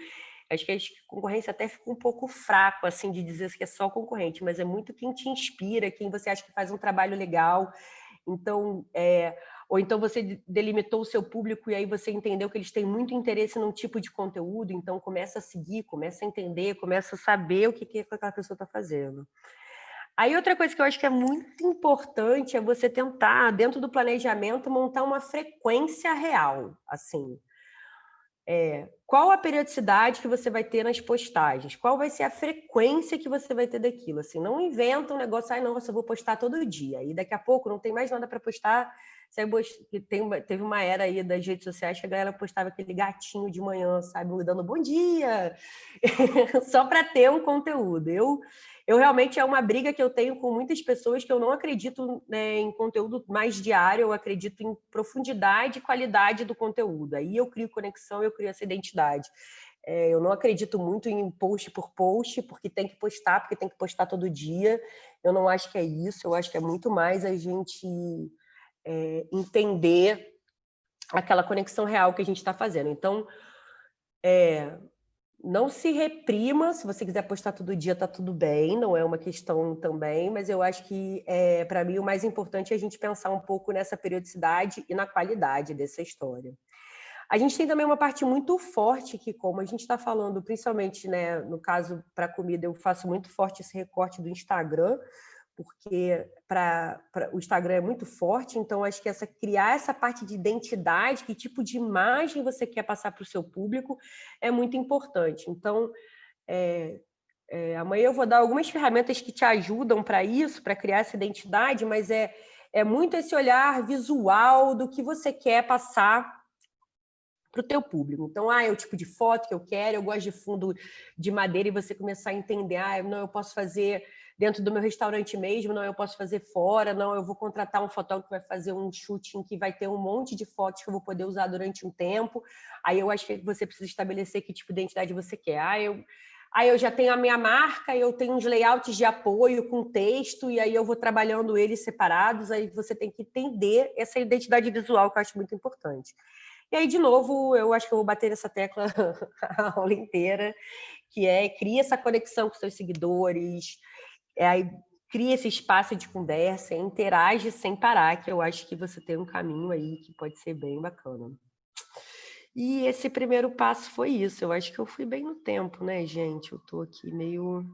Acho que a concorrência até fica um pouco fraco, assim, de dizer que é só concorrente, mas é muito quem te inspira, quem você acha que faz um trabalho legal. Então, Ou então você delimitou o seu público e aí você entendeu que eles têm muito interesse num tipo de conteúdo, então começa a seguir, começa a entender, começa a saber o que aquela pessoa está fazendo. Aí outra coisa que eu acho que é muito importante é você tentar, dentro do planejamento, montar uma frequência real, assim. Qual a periodicidade que você vai ter nas postagens? Qual vai ser a frequência que você vai ter daquilo? Assim, não inventa um negócio, não, eu vou postar todo dia. E daqui a pouco não tem mais nada para postar. Teve uma era aí das redes sociais que a galera postava aquele gatinho de manhã, sabe, dando bom dia, só para ter um conteúdo. Eu realmente é uma briga que eu tenho com muitas pessoas que eu não acredito, né, em conteúdo mais diário, eu acredito em profundidade e qualidade do conteúdo. Aí eu crio conexão, eu crio essa identidade. Eu não acredito muito em post por post, porque tem que postar todo dia. Eu não acho que é isso, eu acho que é muito mais a gente entender aquela conexão real que a gente está fazendo. Então, não se reprima, se você quiser postar todo dia, tá tudo bem, não é uma questão também, mas eu acho que, para mim, o mais importante é a gente pensar um pouco nessa periodicidade e na qualidade dessa história. A gente tem também uma parte muito forte que, como a gente está falando, principalmente, né, no caso, para comida, eu faço muito forte esse recorte do Instagram, porque o Instagram é muito forte, então acho que criar essa parte de identidade, que tipo de imagem você quer passar para o seu público, é muito importante. Então, amanhã eu vou dar algumas ferramentas que te ajudam para isso, para criar essa identidade, mas é muito esse olhar visual do que você quer passar para o teu público. Então, é o tipo de foto que eu quero, eu gosto de fundo de madeira, e você começar a entender, não, eu posso fazer dentro do meu restaurante mesmo, não, eu posso fazer fora, não, eu vou contratar um fotógrafo que vai fazer um shooting que vai ter um monte de fotos que eu vou poder usar durante um tempo. Aí eu acho que você precisa estabelecer que tipo de identidade você quer. Eu já tenho a minha marca, eu tenho uns layouts de apoio com texto, e aí eu vou trabalhando eles separados, aí você tem que entender essa identidade visual, que eu acho muito importante. E aí, de novo, eu acho que eu vou bater nessa tecla a aula inteira, que cria essa conexão com seus seguidores, aí cria esse espaço de conversa, interage sem parar, que eu acho que você tem um caminho aí que pode ser bem bacana. E esse primeiro passo foi isso. Eu acho que eu fui bem no tempo, né, gente? Eu tô aqui meio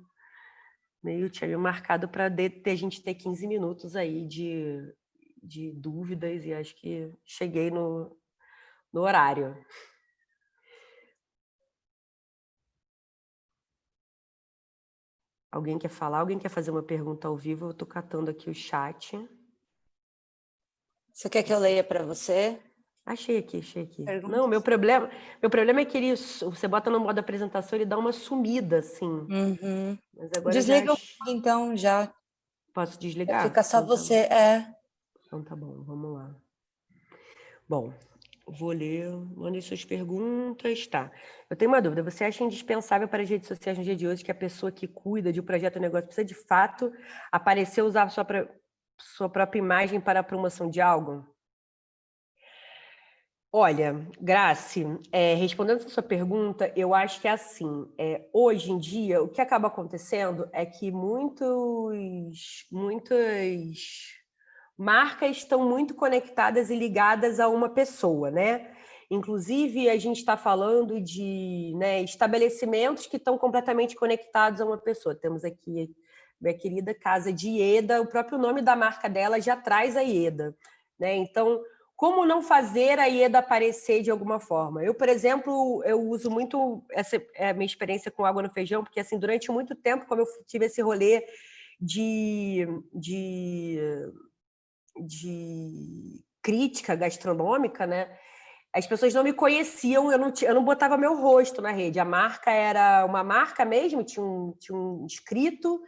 tinha me marcado para a gente ter 15 minutos aí de dúvidas, e acho que cheguei no horário. Alguém quer falar? Alguém quer fazer uma pergunta ao vivo? Eu estou catando aqui o chat. Você quer que eu leia para você? Achei aqui. Perguntas? Não, meu problema é que você bota no modo apresentação e ele dá uma sumida, assim. Uhum. Mas agora Desliga o vídeo, então, já. Posso desligar? Fica só Então, você, Então tá bom, vamos lá. Bom, vou ler. Mandem suas perguntas. Tá. Eu tenho uma dúvida. Você acha indispensável para as redes sociais no dia de hoje que a pessoa que cuida de um projeto ou negócio precisa, de fato, aparecer, usar sua própria imagem para a promoção de algo? Olha, Grace, respondendo a sua pergunta, eu acho que é assim, hoje em dia, o que acaba acontecendo é que muitas marcas estão muito conectadas e ligadas a uma pessoa, né? Inclusive, a gente está falando de, né, estabelecimentos que estão completamente conectados a uma pessoa. Temos aqui minha querida Casa de Ieda, o próprio nome da marca dela já traz a Ieda, né? Então, como não fazer a Ieda aparecer de alguma forma? Eu, por exemplo, eu uso muito, essa é a minha experiência com água no feijão, porque assim, durante muito tempo, como eu tive esse rolê de crítica gastronômica, né? As pessoas não me conheciam, eu não botava meu rosto na rede. A marca era uma marca mesmo, tinha um escrito,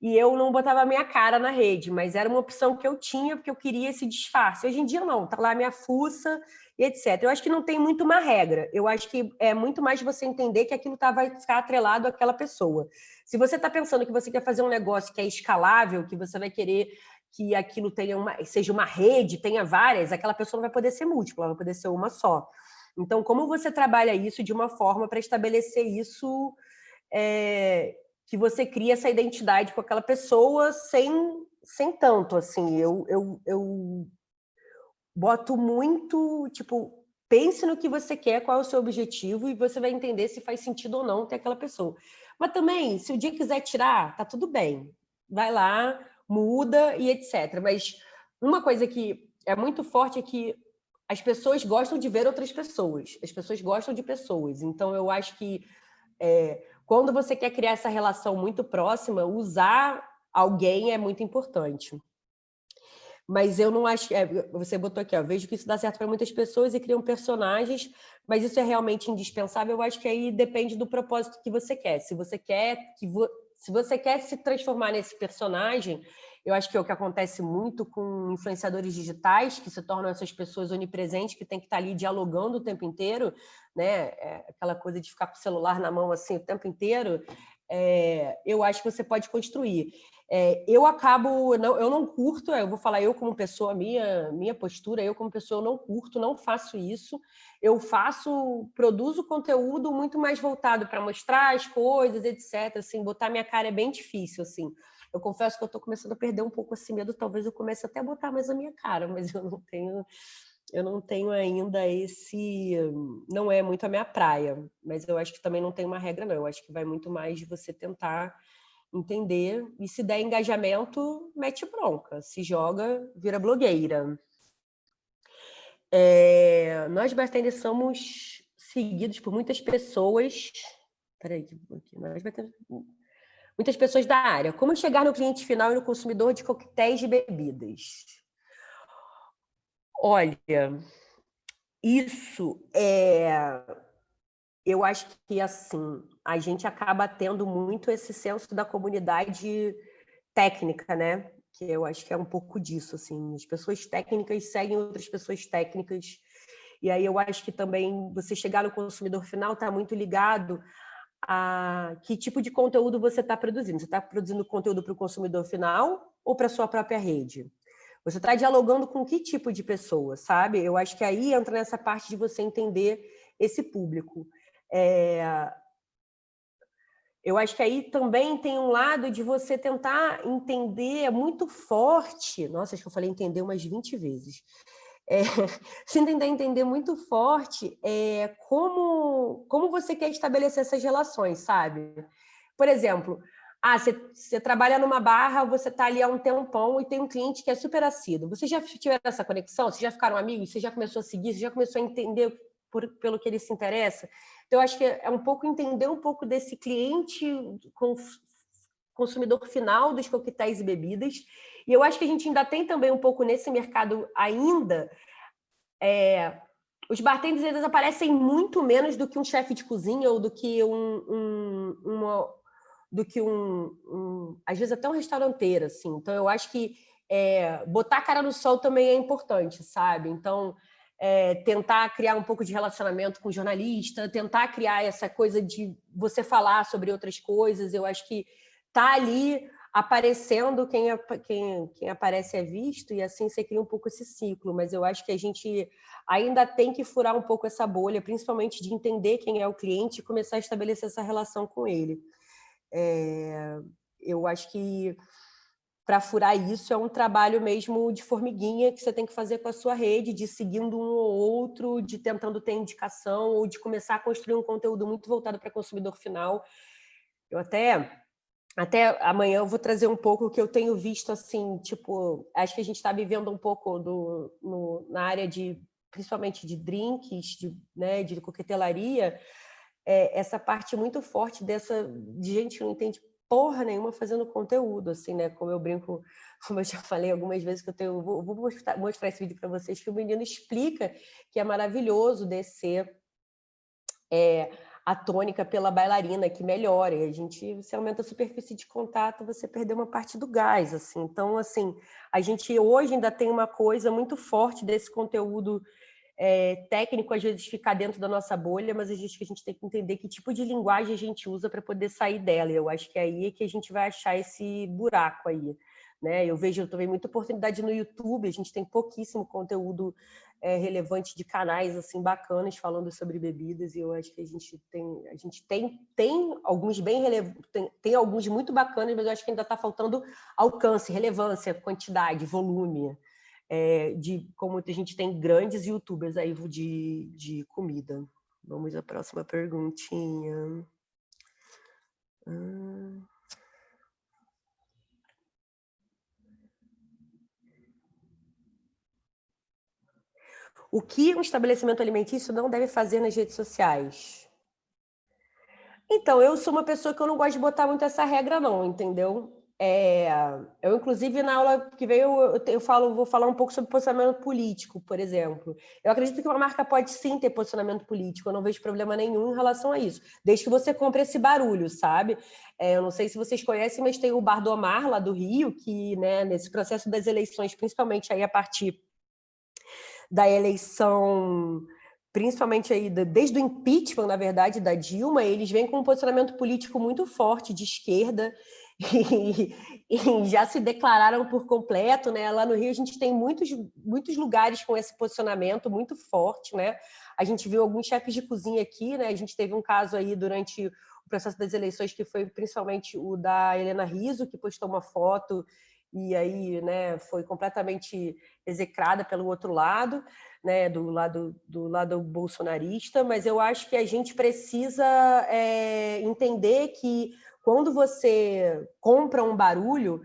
e eu não botava a minha cara na rede, mas era uma opção que eu tinha, porque eu queria esse disfarce. Hoje em dia, não, tá lá a minha fuça e etc. Eu acho que não tem muito uma regra. Eu acho que é muito mais você entender que aquilo vai ficar atrelado àquela pessoa. Se você está pensando que você quer fazer um negócio que é escalável, que você vai querer que aquilo seja uma rede, tenha várias, aquela pessoa não vai poder ser múltipla, ela vai poder ser uma só. Então, como você trabalha isso de uma forma para estabelecer isso, que você cria essa identidade com aquela pessoa sem tanto, assim, boto muito, tipo, pense no que você quer, qual é o seu objetivo, e você vai entender se faz sentido ou não ter aquela pessoa. Mas também, se o dia quiser tirar, tá tudo bem. Vai lá, muda e etc. Mas uma coisa que é muito forte é que as pessoas gostam de ver outras pessoas. As pessoas gostam de pessoas. Então, eu acho que quando você quer criar essa relação muito próxima, usar alguém é muito importante. Mas eu não acho. Você botou aqui, ó, vejo que isso dá certo para muitas pessoas e criam personagens, mas isso é realmente indispensável. Eu acho que aí depende do propósito que você quer. Se você quer se você quer se transformar nesse personagem, eu acho que é o que acontece muito com influenciadores digitais, que se tornam essas pessoas onipresentes, que tem que estar ali dialogando o tempo inteiro, né? Aquela coisa de ficar com o celular na mão assim o tempo inteiro. Eu acho que você pode construir. Eu acabo, eu não curto, eu vou falar eu como pessoa, minha postura, eu como pessoa eu não curto, não faço isso. Eu produzo conteúdo muito mais voltado para mostrar as coisas, etc. Assim, botar minha cara é bem difícil, assim. Eu confesso que eu estou começando a perder um pouco esse medo, talvez eu comece até a botar mais a minha cara, mas eu não tenho ainda não é muito a minha praia, mas eu acho que também não tem uma regra, não. Eu acho que vai muito mais de você tentar entender, e se der engajamento, mete bronca, se joga, vira blogueira. Nós bartenders somos seguidos por muitas pessoas. Peraí, muitas pessoas da área. Como chegar no cliente final e no consumidor de coquetéis de bebidas? Olha, isso eu acho que assim a gente acaba tendo muito esse senso da comunidade técnica, né? Que eu acho que é um pouco disso, assim, as pessoas técnicas seguem outras pessoas técnicas, e aí eu acho que também você chegar no consumidor final está muito ligado a que tipo de conteúdo você está produzindo. Você está produzindo conteúdo para o consumidor final ou para a sua própria rede? Você está dialogando com que tipo de pessoa, sabe? Eu acho que aí entra nessa parte de você entender esse público. Eu acho que aí também tem um lado de você tentar entender muito forte. Nossa, acho que eu falei entender umas 20 vezes. Você tentar entender muito forte como você quer estabelecer essas relações, sabe? Por exemplo, você trabalha numa barra, você está ali há um tempão e tem um cliente que é super assíduo. Vocês já tiveram essa conexão? Vocês já ficaram amigos? Você já começou a seguir? Você já começou a entender pelo que ele se interessa? Então, eu acho que é um pouco entender um pouco desse cliente consumidor final dos coquetéis e bebidas. E eu acho que a gente ainda tem também um pouco nesse mercado ainda. Os bartenders eles aparecem muito menos do que um chefe de cozinha ou do que às vezes até um restauranteiro, assim. Então eu acho que botar a cara no sol também é importante, sabe? Então tentar criar um pouco de relacionamento com o jornalista, tentar criar essa coisa de você falar sobre outras coisas. Eu acho que tá ali aparecendo, quem aparece é visto, e assim você cria um pouco esse ciclo. Mas eu acho que a gente ainda tem que furar um pouco essa bolha, principalmente de entender quem é o cliente e começar a estabelecer essa relação com ele. Eu acho que para furar isso é um trabalho mesmo de formiguinha que você tem que fazer com a sua rede, de seguindo um ou outro, de tentando ter indicação ou de começar a construir um conteúdo muito voltado para consumidor final. Eu até amanhã eu vou trazer um pouco o que eu tenho visto, assim, tipo, acho que a gente está vivendo um pouco na área principalmente de drinks, de coquetelaria, essa parte muito forte de gente que não entende porra nenhuma fazendo conteúdo, assim, né? Como eu brinco, como eu já falei algumas vezes que vou mostrar esse vídeo para vocês, que o menino explica que é maravilhoso descer a tônica pela bailarina, que melhora. E você aumenta a superfície de contato, você perdeu uma parte do gás, assim. Então, assim, a gente hoje ainda tem uma coisa muito forte desse conteúdo técnico, às vezes ficar dentro da nossa bolha, mas a gente tem que entender que tipo de linguagem a gente usa para poder sair dela. E eu acho que aí é que a gente vai achar esse buraco aí. Né? Eu vejo também muita oportunidade no YouTube, a gente tem pouquíssimo conteúdo relevante de canais assim bacanas falando sobre bebidas, e eu acho que a gente tem alguns bem relevantes, tem alguns muito bacanas, mas eu acho que ainda está faltando alcance, relevância, quantidade, volume. de como a gente tem grandes youtubers aí de comida. Vamos à próxima perguntinha. O que um estabelecimento alimentício não deve fazer nas redes sociais? Então, eu sou uma pessoa que eu não gosto de botar muito essa regra, não, entendeu? Eu, inclusive, na aula que veio, vou falar um pouco sobre posicionamento político, por exemplo. Eu acredito que uma marca pode sim ter posicionamento político, eu não vejo problema nenhum em relação a isso, desde que você compre esse barulho, sabe? Eu não sei se vocês conhecem, mas tem o Bar do Omar, lá do Rio, que, né, nesse processo das eleições, principalmente aí a partir da eleição, principalmente aí desde o impeachment, na verdade, da Dilma, eles vêm com um posicionamento político muito forte de esquerda e já se declararam por completo, né? Lá no Rio a gente tem muitos lugares com esse posicionamento muito forte, né? A gente viu alguns chefes de cozinha aqui, né? A gente teve um caso aí durante o processo das eleições que foi principalmente o da Helena Rizzo, que postou uma foto e aí, né, foi completamente execrada pelo outro lado, né, do lado bolsonarista, mas eu acho que a gente precisa entender que quando você compra um barulho,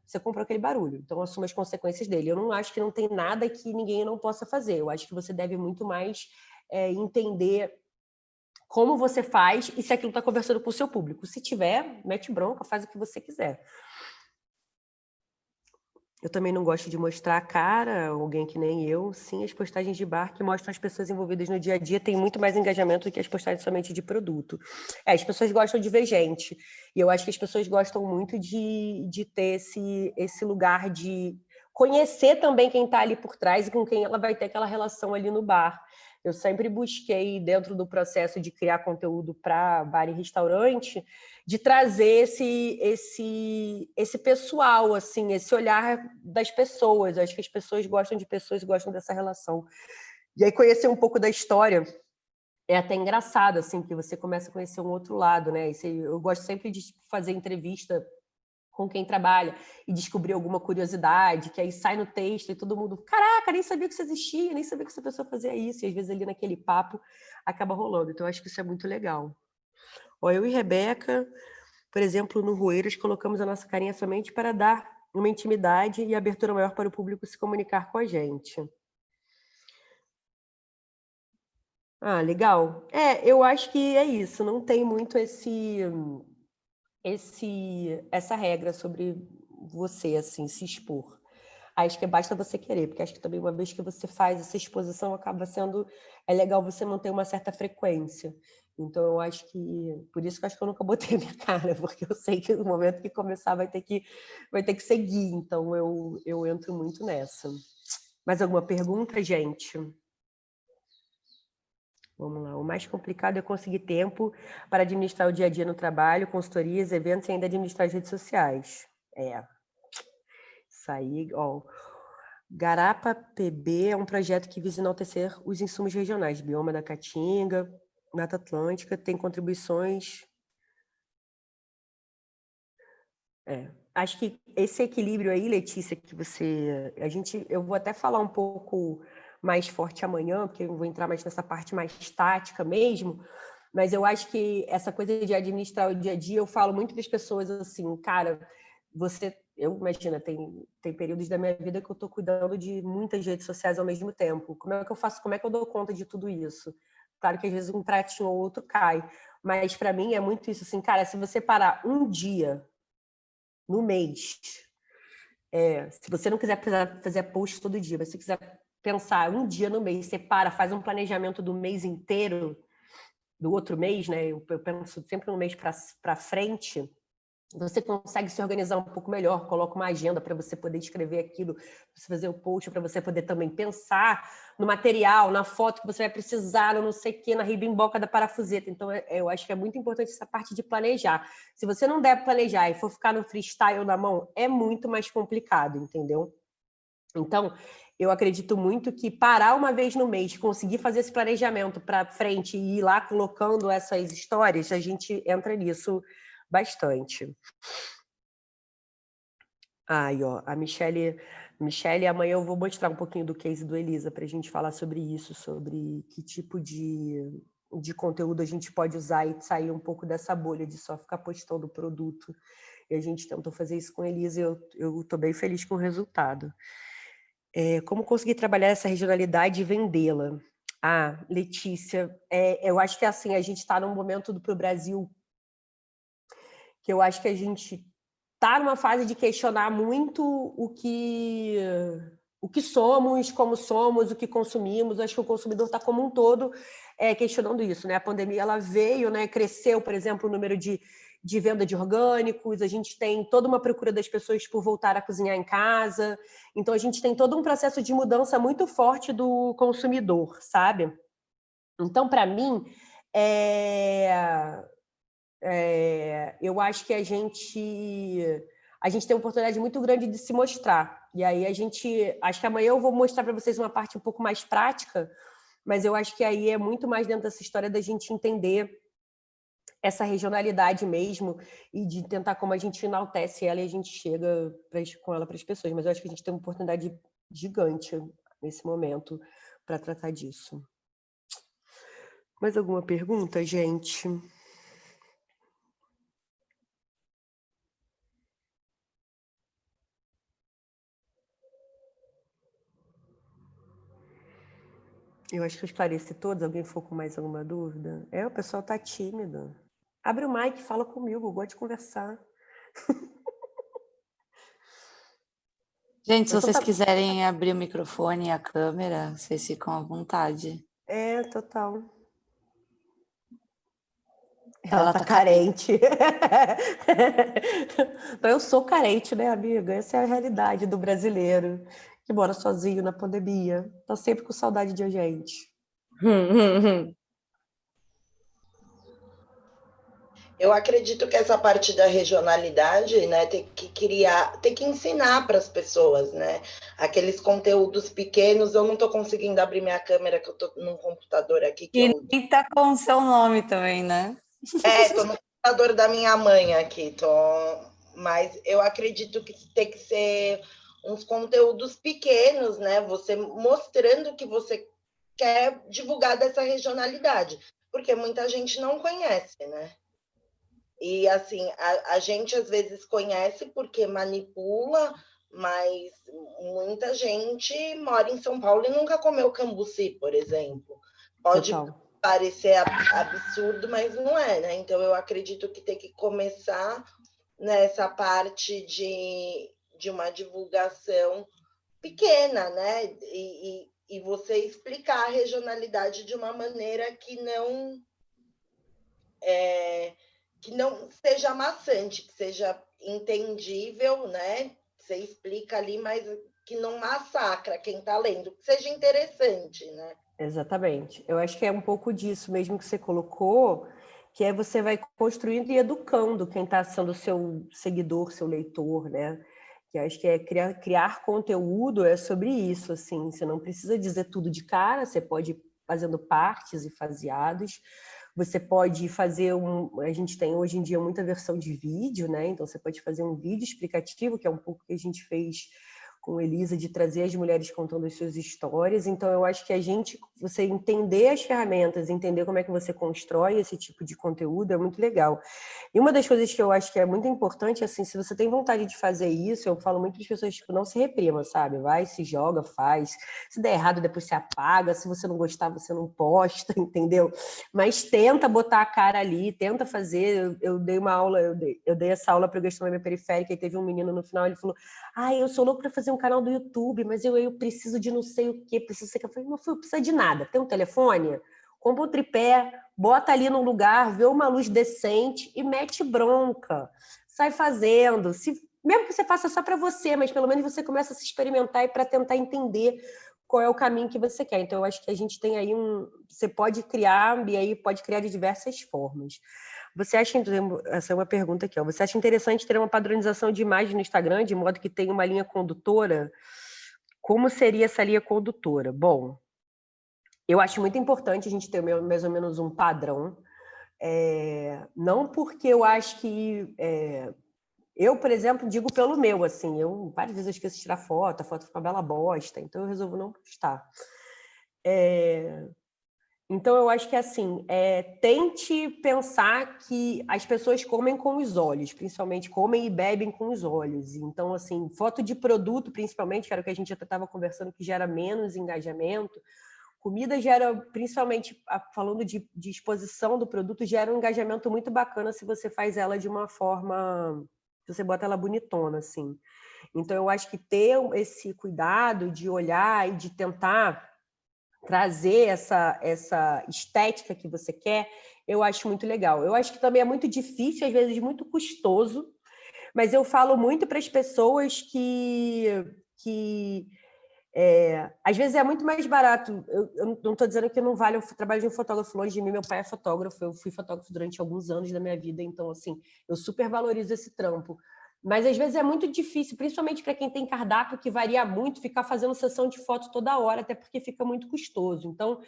você compra aquele barulho, então assuma as consequências dele. Eu não acho que não tem nada que ninguém não possa fazer, eu acho que você deve muito mais entender como você faz e se aquilo está conversando com o seu público. Se tiver, mete bronca, faz o que você quiser. Eu também não gosto de mostrar a cara, alguém que nem eu. Sim, as postagens de bar que mostram as pessoas envolvidas no dia a dia têm muito mais engajamento do que as postagens somente de produto. As pessoas gostam de ver gente. E eu acho que as pessoas gostam muito de ter esse lugar de conhecer também quem está ali por trás e com quem ela vai ter aquela relação ali no bar. Eu sempre busquei, dentro do processo de criar conteúdo para bar e restaurante, de trazer esse pessoal, assim, esse olhar das pessoas. Eu acho que as pessoas gostam de pessoas e gostam dessa relação. E aí conhecer um pouco da história é até engraçado, assim, porque você começa a conhecer um outro lado, né? Eu gosto sempre de fazer entrevista com quem trabalha e descobrir alguma curiosidade, que aí sai no texto e todo mundo, caraca, nem sabia que isso existia, nem sabia que essa pessoa fazia isso, e às vezes ali naquele papo acaba rolando. Então, eu acho que isso é muito legal. Ó, eu e Rebeca, por exemplo, no Rueiras, colocamos a nossa carinha somente para dar uma intimidade e abertura maior para o público se comunicar com a gente. Ah, legal. Eu acho que é isso, não tem muito essa regra sobre você, assim, se expor. Acho que basta você querer, porque acho que também uma vez que você faz essa exposição, acaba sendo... É legal você manter uma certa frequência. Então, eu acho que... Por isso que eu acho que eu nunca botei a minha cara, porque eu sei que no momento que começar vai ter que seguir. Então, eu entro muito nessa. Mais alguma pergunta, gente? Vamos lá. O mais complicado é conseguir tempo para administrar o dia a dia no trabalho, consultorias, eventos e ainda administrar as redes sociais. Isso aí, ó. Garapa PB é um projeto que visa enaltecer os insumos regionais, bioma da Caatinga, Mata Atlântica, tem contribuições. Acho que esse equilíbrio aí, Letícia, que eu vou até falar um pouco mais forte amanhã, porque eu vou entrar mais nessa parte mais tática mesmo, mas eu acho que essa coisa de administrar o dia a dia, eu falo muito para as pessoas assim, cara, eu imagino, tem períodos da minha vida que eu estou cuidando de muitas redes sociais ao mesmo tempo. Como é que eu faço? Como é que eu dou conta de tudo isso? Claro que às vezes um pratinho ou outro cai, mas para mim é muito isso assim, cara, se você parar um dia no mês, se você não quiser fazer post todo dia, mas se você quiser pensar um dia no mês, você faz um planejamento do mês inteiro, do outro mês, né? Eu penso sempre no mês para frente. Você consegue se organizar um pouco melhor, coloca uma agenda para você poder escrever aquilo, para você fazer o post, para você poder também pensar no material, na foto que você vai precisar, no não sei o quê, na ribimboca da parafuseta. Então, eu acho que é muito importante essa parte de planejar. Se você não der planejar e for ficar no freestyle na mão, é muito mais complicado, entendeu? Então, eu acredito muito que parar uma vez no mês, conseguir fazer esse planejamento para frente e ir lá colocando essas histórias, a gente entra nisso bastante. Aí, ó, a Michele Michele, amanhã eu vou mostrar um pouquinho do case do Elisa para a gente falar sobre isso, sobre que tipo de conteúdo a gente pode usar e sair um pouco dessa bolha de só ficar postando o produto. E a gente tentou fazer isso com a Elisa e eu estou bem feliz com o resultado. Como conseguir trabalhar essa regionalidade e vendê-la? Letícia, eu acho que assim, a gente está num momento para o Brasil que eu acho que a gente está numa fase de questionar muito o que somos, como somos, o que consumimos. Acho que o consumidor está como um todo questionando isso, né? A pandemia ela veio, né? Cresceu, por exemplo, o número de venda de orgânicos. A gente tem toda uma procura das pessoas por voltar a cozinhar em casa. Então a gente tem todo um processo de mudança muito forte do consumidor, sabe? Então, para mim, eu acho que a gente tem uma oportunidade muito grande de se mostrar. E aí acho que amanhã eu vou mostrar para vocês uma parte um pouco mais prática, mas eu acho que aí é muito mais dentro dessa história da gente entender essa regionalidade mesmo e de tentar como a gente enaltece ela e a gente chega com ela para as pessoas. Mas eu acho que a gente tem uma oportunidade gigante nesse momento para tratar disso. Mais alguma pergunta, gente? Eu acho que eu esclareci todos. Alguém ficou com mais alguma dúvida? O pessoal tá tímido. Abre o mic e fala comigo, eu gosto de conversar. Gente, se vocês quiserem abrir o microfone e a câmera, vocês ficam à vontade. Total. Ela tá carente. Então, eu sou carente, né, amiga? Essa é a realidade do brasileiro que mora sozinho na pandemia. Tá sempre com saudade de gente. Eu acredito que essa parte da regionalidade, né, tem que ensinar para as pessoas, né? Aqueles conteúdos pequenos, eu não estou conseguindo abrir minha câmera, que eu estou num computador aqui. E tá com o seu nome também, né? Estou no computador da minha mãe aqui, mas eu acredito que tem que ser uns conteúdos pequenos, né? Você mostrando que você quer divulgar dessa regionalidade, porque muita gente não conhece, né? E assim, a gente às vezes conhece porque manipula, mas muita gente mora em São Paulo e nunca comeu cambuci, por exemplo. Pode parecer absurdo, mas não é, né? Então eu acredito que tem que começar nessa parte de uma divulgação pequena, né? E você explicar a regionalidade de uma maneira que não seja maçante, que seja entendível, né? Você explica ali, mas que não massacra quem está lendo, que seja interessante, né? Exatamente. Eu acho que é um pouco disso mesmo que você colocou, que você vai construindo e educando quem está sendo seu seguidor, seu leitor, né? Que acho que criar conteúdo é sobre isso, assim. Você não precisa dizer tudo de cara, você pode ir fazendo partes e faseados. Você pode fazer a gente tem hoje em dia muita versão de vídeo, né? Então você pode fazer um vídeo explicativo, que é um pouco que a gente fez com Elisa, de trazer as mulheres contando as suas histórias. Então, eu acho que você entender as ferramentas, entender como é que você constrói esse tipo de conteúdo é muito legal. E uma das coisas que eu acho que é muito importante, assim, se você tem vontade de fazer isso, eu falo muito para as pessoas, tipo, não se reprima, sabe? Vai, se joga, faz. Se der errado, depois você apaga. Se você não gostar, você não posta, entendeu? Mas tenta botar a cara ali, tenta fazer. Eu dei uma aula, eu dei essa aula para a gastronomia periférica e teve um menino no final, ele falou: eu sou louco para fazer um canal do YouTube, mas eu preciso de não sei o quê, preciso ser... Eu falei, não precisa de nada. Tem um telefone? Compra um tripé, bota ali num lugar, vê uma luz decente e mete bronca. Sai fazendo. Mesmo que você faça só para você, mas pelo menos você começa a se experimentar e para tentar entender qual é o caminho que você quer. Então, eu acho que a gente tem aí você pode criar, e aí pode criar de diversas formas. Você acha, essa é uma pergunta aqui, você acha interessante ter uma padronização de imagem no Instagram, de modo que tenha uma linha condutora? Como seria essa linha condutora? Bom, eu acho muito importante a gente ter mais ou menos um padrão. Não porque eu acho que Eu, por exemplo, digo pelo meu, assim, eu várias vezes eu esqueço de tirar foto, a foto fica uma bela bosta, então eu resolvo não postar. Então, eu acho que, assim, tente pensar que as pessoas comem com os olhos, principalmente comem e bebem com os olhos. Então, assim, foto de produto, principalmente, que era o que a gente até estava conversando, que gera menos engajamento. Comida gera, principalmente, falando de exposição do produto, gera um engajamento muito bacana se você faz ela de uma forma... Se você bota ela bonitona, assim. Então, eu acho que ter esse cuidado de olhar e de tentar trazer essa estética que você quer, eu acho muito legal. Eu acho que também é muito difícil, às vezes muito custoso, mas eu falo muito para as pessoas que às vezes é muito mais barato. Eu não estou dizendo que não vale o trabalho de um fotógrafo, longe de mim, meu pai é fotógrafo, eu fui fotógrafo durante alguns anos da minha vida, então, assim, eu super valorizo esse trampo. Mas às vezes é muito difícil, principalmente para quem tem cardápio que varia muito, ficar fazendo sessão de foto toda hora, até porque fica muito custoso. Então,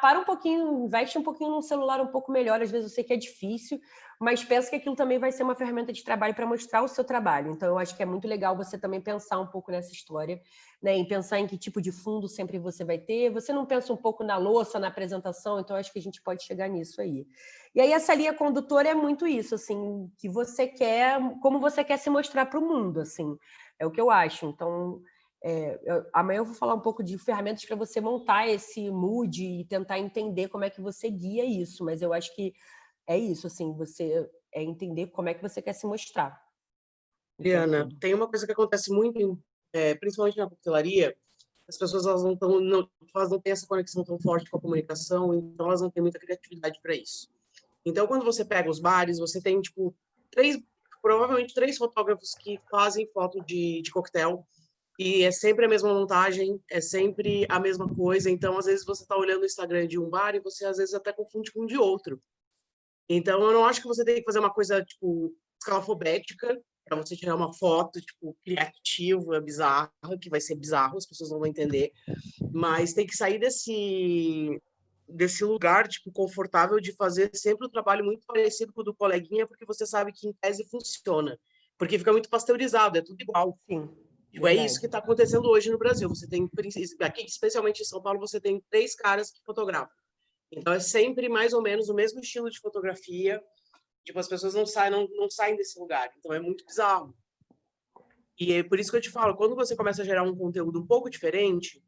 para um pouquinho, investe um pouquinho num celular um pouco melhor, às vezes eu sei que é difícil, mas pensa que aquilo também vai ser uma ferramenta de trabalho para mostrar o seu trabalho. Então, eu acho que é muito legal você também pensar um pouco nessa história, né, em pensar em que tipo de fundo sempre você vai ter. Você não pensa um pouco na louça, na apresentação, então acho que a gente pode chegar nisso aí. E aí essa linha condutora é muito isso, assim, que você quer, como você quer se mostrar para o mundo, assim, é o que eu acho. Então, amanhã eu vou falar um pouco de ferramentas para você montar esse mood e tentar entender como é que você guia isso, mas eu acho que é isso, assim, você entender como é que você quer se mostrar. Adriana, tem uma coisa que acontece muito, principalmente na papelaria, as pessoas elas não têm essa conexão tão forte com a comunicação, então elas não têm muita criatividade para isso. Então, quando você pega os bares, você tem, tipo, provavelmente três fotógrafos que fazem foto de coquetel, e é sempre a mesma montagem, é sempre a mesma coisa. Então, às vezes, você está olhando o Instagram de um bar e você, às vezes, até confunde com um de outro. Então, eu não acho que você tem que fazer uma coisa, tipo, escalafobética, para você tirar uma foto, tipo, criativa, bizarra, que vai ser bizarro, as pessoas não vão entender. Mas tem que sair desse lugar, tipo, confortável de fazer sempre um trabalho muito parecido com o do coleguinha, porque você sabe que em tese funciona. Porque fica muito pasteurizado, é tudo igual. Sim, Tipo, é isso que está acontecendo hoje no Brasil. Você tem, aqui, especialmente em São Paulo, você tem 3 caras que fotografam. Então, é sempre mais ou menos o mesmo estilo de fotografia. Tipo, as pessoas não saem desse lugar. Então, é muito bizarro. E é por isso que eu te falo, quando você começa a gerar um conteúdo um pouco diferente,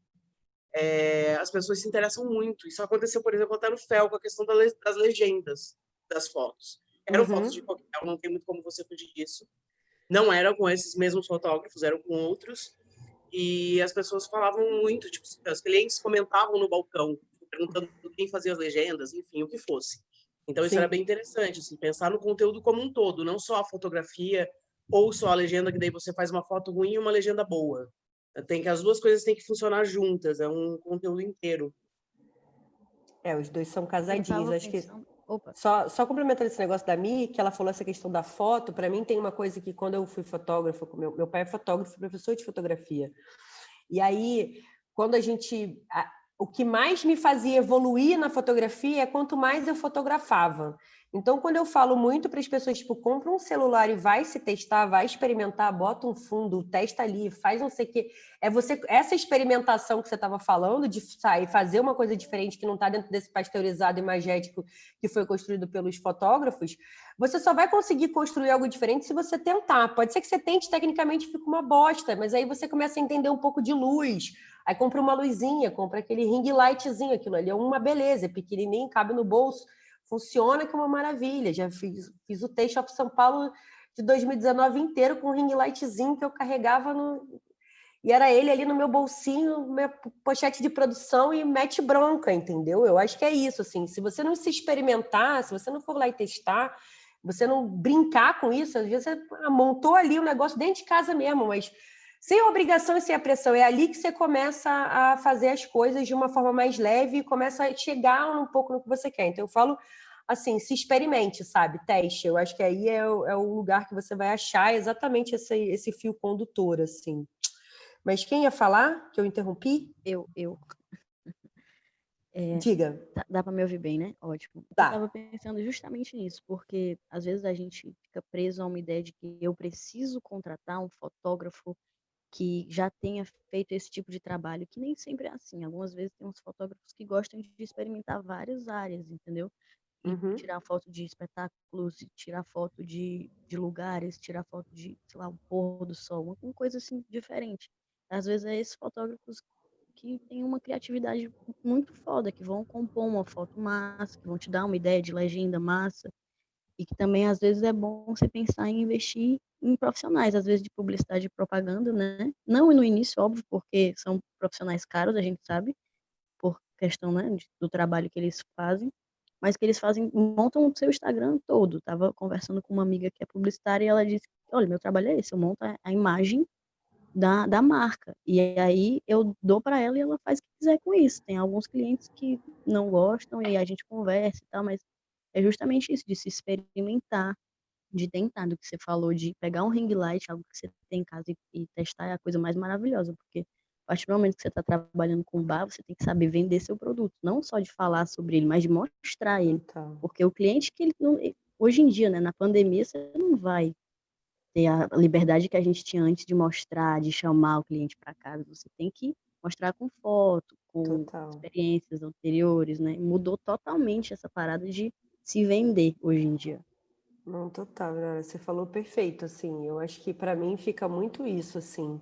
as pessoas se interessam muito. Isso aconteceu, por exemplo, até no FEL, com a questão das legendas das fotos. Eram fotos de coquetel, não tem muito como você fugir disso. Não eram com esses mesmos fotógrafos, eram com outros. E as pessoas falavam muito, tipo, os clientes comentavam no balcão, perguntando quem fazia as legendas, enfim, o que fosse. Então, isso Sim. era bem interessante, assim, pensar no conteúdo como um todo, não só a fotografia ou só a legenda, que daí você faz uma foto ruim e uma legenda boa. As duas coisas têm que funcionar juntas, é um conteúdo inteiro. Os dois são casadinhos. Acho que Opa. só complementando esse negócio da Mi, que ela falou essa questão da foto, para mim tem uma coisa que quando eu fui fotógrafa, meu pai é fotógrafo, professor de fotografia. E aí, quando o que mais me fazia evoluir na fotografia é quanto mais eu fotografava. Então, quando eu falo muito para as pessoas, tipo, compra um celular e vai se testar, vai experimentar, bota um fundo, testa ali, faz não sei o quê. Essa experimentação que você estava falando, de sair, fazer uma coisa diferente que não está dentro desse pasteurizado imagético que foi construído pelos fotógrafos, você só vai conseguir construir algo diferente se você tentar. Pode ser que você tente, tecnicamente fica uma bosta, mas aí você começa a entender um pouco de luz. Aí compra uma luzinha, compra aquele ring lightzinho, aquilo ali é uma beleza, é pequenininho, cabe no bolso, funciona que é uma maravilha. Já fiz o Taste of São Paulo de 2019 inteiro com um ring lightzinho que eu carregava e era ele ali no meu bolsinho, minha pochete de produção e mete bronca, entendeu? Eu acho que é isso, assim, se você não se experimentar, se você não for lá e testar, você não brincar com isso, às vezes você montou ali um negócio dentro de casa mesmo, mas sem obrigação e sem a pressão. É ali que você começa a fazer as coisas de uma forma mais leve e começa a chegar um pouco no que você quer. Então, eu falo assim, se experimente, sabe? Teste. Eu acho que aí é o lugar que você vai achar exatamente esse fio condutor, assim. Mas quem ia falar? Que eu interrompi? Eu. Diga. Dá para me ouvir bem, né? Ótimo. Eu Tá. estava pensando justamente nisso, porque às vezes a gente fica preso a uma ideia de que eu preciso contratar um fotógrafo que já tenha feito esse tipo de trabalho, que nem sempre é assim. Algumas vezes tem uns fotógrafos que gostam de experimentar várias áreas, entendeu? E Uhum. tirar foto de espetáculos, tirar foto de lugares, tirar foto de, sei lá, o pôr do sol, uma coisa assim diferente. Às vezes é esses fotógrafos que têm uma criatividade muito foda, que vão compor uma foto massa, que vão te dar uma ideia de legenda massa, e que também às vezes é bom você pensar em investir em profissionais, às vezes de publicidade e propaganda, né? Não no início, óbvio, porque são profissionais caros, a gente sabe, por questão, né, do trabalho que eles fazem, mas que eles fazem, montam o seu Instagram todo. Tava conversando com uma amiga que é publicitária e ela disse, olha, meu trabalho é esse, eu monto a imagem da marca. E aí eu dou para ela e ela faz o que quiser com isso. Tem alguns clientes que não gostam e a gente conversa e tal, mas é justamente isso, de se experimentar, de tentar, do que você falou, de pegar um ring light, algo que você tem em casa e testar é a coisa mais maravilhosa, porque a partir do momento que você está trabalhando com bar, você tem que saber vender seu produto, não só de falar sobre ele, mas de mostrar ele. Então, Porque o cliente que ele não, hoje em dia, né, na pandemia, você não vai ter a liberdade que a gente tinha antes de mostrar, de chamar o cliente para casa. Você tem que mostrar com foto, com total. experiências anteriores, né? Mudou totalmente essa parada de se vender hoje em dia. Não, total, né? Você falou perfeito, assim. Eu acho que para mim fica muito isso, assim.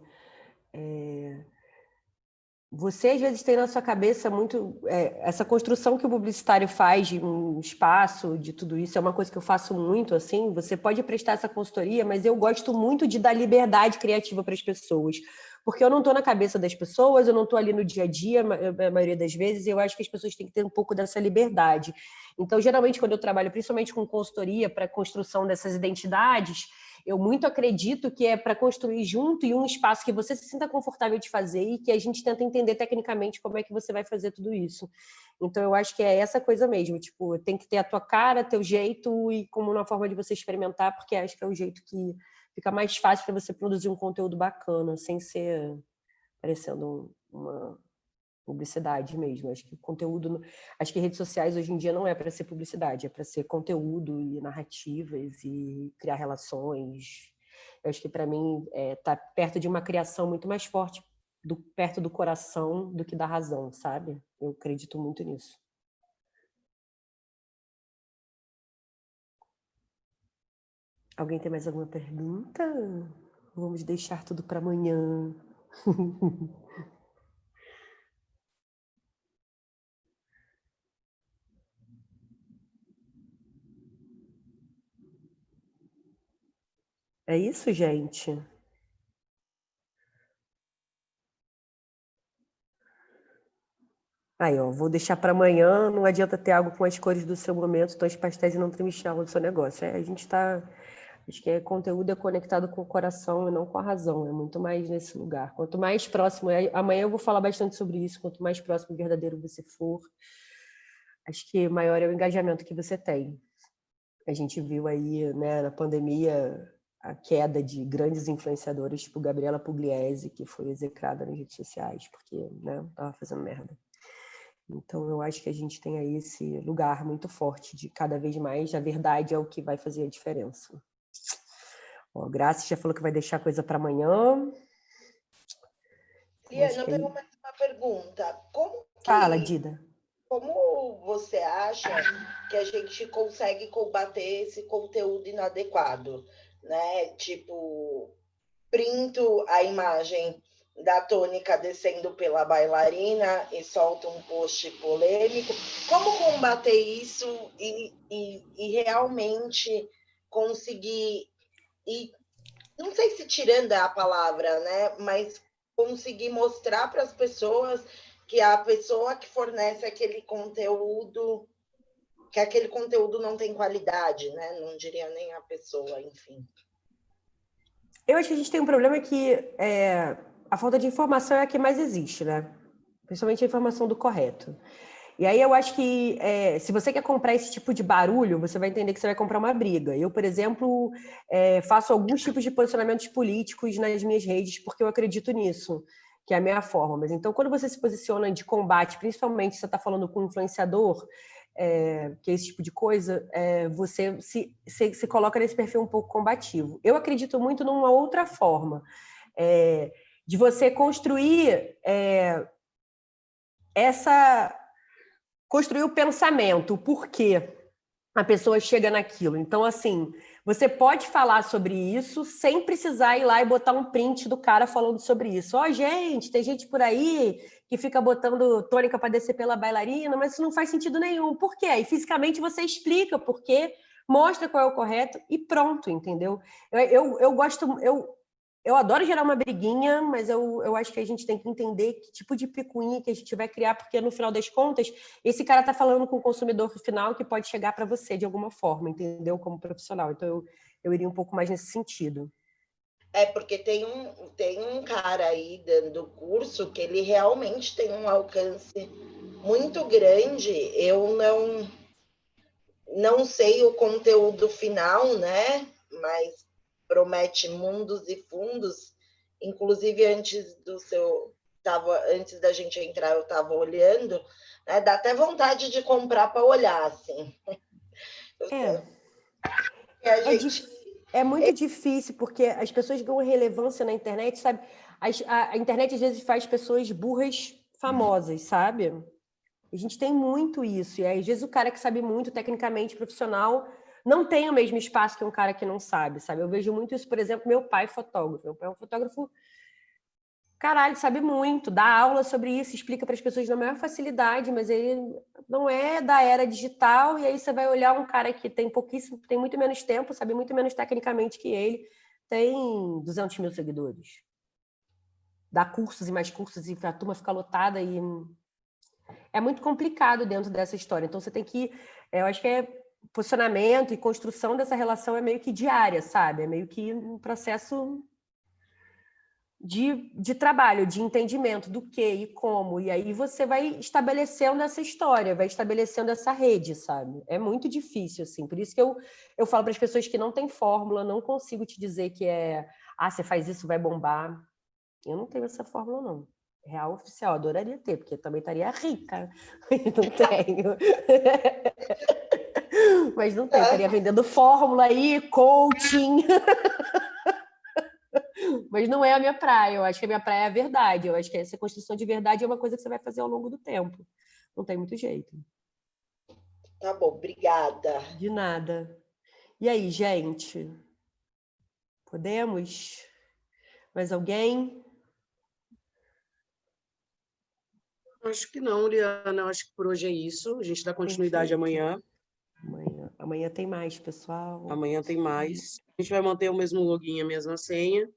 Você às vezes tem na sua cabeça muito essa construção que o publicitário faz de um espaço, de tudo isso, é uma coisa que eu faço muito, assim. Você pode prestar essa consultoria, mas eu gosto muito de dar liberdade criativa para as pessoas, porque eu não estou na cabeça das pessoas, eu não estou ali no dia a dia, a maioria das vezes, e eu acho que as pessoas têm que ter um pouco dessa liberdade. Então, geralmente, quando eu trabalho, principalmente com consultoria para a construção dessas identidades, eu muito acredito que é para construir junto e um espaço que você se sinta confortável de fazer e que a gente tenta entender tecnicamente como é que você vai fazer tudo isso. Então, eu acho que é essa coisa mesmo, tipo, tem que ter a tua cara, teu jeito e como uma forma de você experimentar, porque acho que é o jeito que fica mais fácil para você produzir um conteúdo bacana, sem ser parecendo uma publicidade mesmo. Acho que conteúdo, acho que redes sociais hoje em dia não é para ser publicidade, é para ser conteúdo e narrativas e criar relações. Eu acho que para mim tá perto de uma criação muito mais forte, perto do coração do que da razão, sabe? Eu acredito muito nisso. Alguém tem mais alguma pergunta? Vamos deixar tudo para amanhã. É isso, gente? Aí, ó, vou deixar para amanhã. Não adianta ter algo com as cores do seu momento, tons pastéis e não tremichão do seu negócio. A gente está... Acho que conteúdo é conectado com o coração e não com a razão. É muito mais nesse lugar. Quanto mais próximo... Amanhã eu vou falar bastante sobre isso. Quanto mais próximo e verdadeiro você for, acho que maior é o engajamento que você tem. A gente viu aí, né, na pandemia, a queda de grandes influenciadores, tipo Gabriela Pugliese, que foi execrada nas redes sociais, porque, né, estava fazendo merda. Então, eu acho que a gente tem aí esse lugar muito forte de cada vez mais a verdade é o que vai fazer a diferença. Ó, Graça já falou que vai deixar coisa para amanhã. Liana, eu tenho mais uma pergunta. Fala, Dida. Como você acha que a gente consegue combater esse conteúdo inadequado, né? Tipo, printo a imagem da Tônica descendo pela bailarina e solta um post polêmico. Como combater isso e realmente conseguir, e não sei se tirando é a palavra, né? Mas conseguir mostrar para as pessoas que a pessoa que fornece aquele conteúdo, que aquele conteúdo não tem qualidade, né? Não diria nem a pessoa, enfim. Eu acho que a gente tem um problema que a falta de informação é a que mais existe, né? Principalmente a informação do correto. E aí eu acho que se você quer comprar esse tipo de barulho, você vai entender que você vai comprar uma briga. Eu, por exemplo, faço alguns tipos de posicionamentos políticos nas minhas redes porque eu acredito nisso. que é a minha forma. Mas então, quando você se posiciona de combate, principalmente se você está falando com um influenciador, que é esse tipo de coisa, você se coloca nesse perfil um pouco combativo. Eu acredito muito numa outra forma, de você construir construir o pensamento, o porquê a pessoa chega naquilo. Então, assim, você pode falar sobre isso sem precisar ir lá e botar um print do cara falando sobre isso. Ó, gente, tem gente por aí que fica botando tônica para descer pela bailarina, mas isso não faz sentido nenhum. Por quê? E fisicamente você explica por quê, mostra qual é o correto e pronto, entendeu? Eu adoro gerar uma briguinha, mas eu acho que a gente tem que entender que tipo de picuinha que a gente vai criar, porque no final das contas, esse cara está falando com o consumidor final que pode chegar para você de alguma forma, entendeu? Como profissional. Então, eu iria um pouco mais nesse sentido. Porque tem um cara aí dando curso que ele realmente tem um alcance muito grande. Eu não sei o conteúdo final, né? Mas promete mundos e fundos. Inclusive, antes da gente entrar, eu estava olhando, né? Dá até vontade de comprar para olhar, assim. É muito difícil, porque as pessoas ganham relevância na internet, sabe? A internet, às vezes, faz pessoas burras famosas, sabe? A gente tem muito isso. E aí, às vezes, o cara que sabe muito, tecnicamente, profissional, não tem o mesmo espaço que um cara que não sabe, sabe? Eu vejo muito isso, por exemplo, meu pai fotógrafo. Meu pai é um fotógrafo, caralho, sabe muito, dá aula sobre isso, explica para as pessoas na maior facilidade, mas ele não é da era digital, e aí você vai olhar um cara que tem pouquíssimo, tem muito menos tempo, sabe muito menos tecnicamente que ele, tem 200 mil seguidores. Dá cursos e mais cursos, e a turma fica lotada, e é muito complicado dentro dessa história. Então você tem que, eu acho que posicionamento e construção dessa relação é meio que diária, sabe? É meio que um processo de trabalho, de entendimento do que e como, e aí você vai estabelecendo essa história, vai estabelecendo essa rede, sabe? É muito difícil, assim, por isso que eu falo para as pessoas que não tem fórmula, não consigo te dizer que você faz isso, vai bombar. Eu não tenho essa fórmula, não. Real oficial, adoraria ter, porque eu também estaria rica, não tenho. Mas não tenho, estaria vendendo fórmula aí, coaching... Mas não é a minha praia, eu acho que a minha praia é a verdade, eu acho que essa construção de verdade é uma coisa que você vai fazer ao longo do tempo, não tem muito jeito. Tá bom, obrigada. De nada. E aí, gente? Podemos? Mais alguém? Acho que não, Liana, acho que por hoje é isso, a gente dá continuidade amanhã. Amanhã tem mais, pessoal. Amanhã tem mais. A gente vai manter o mesmo login, a mesma senha.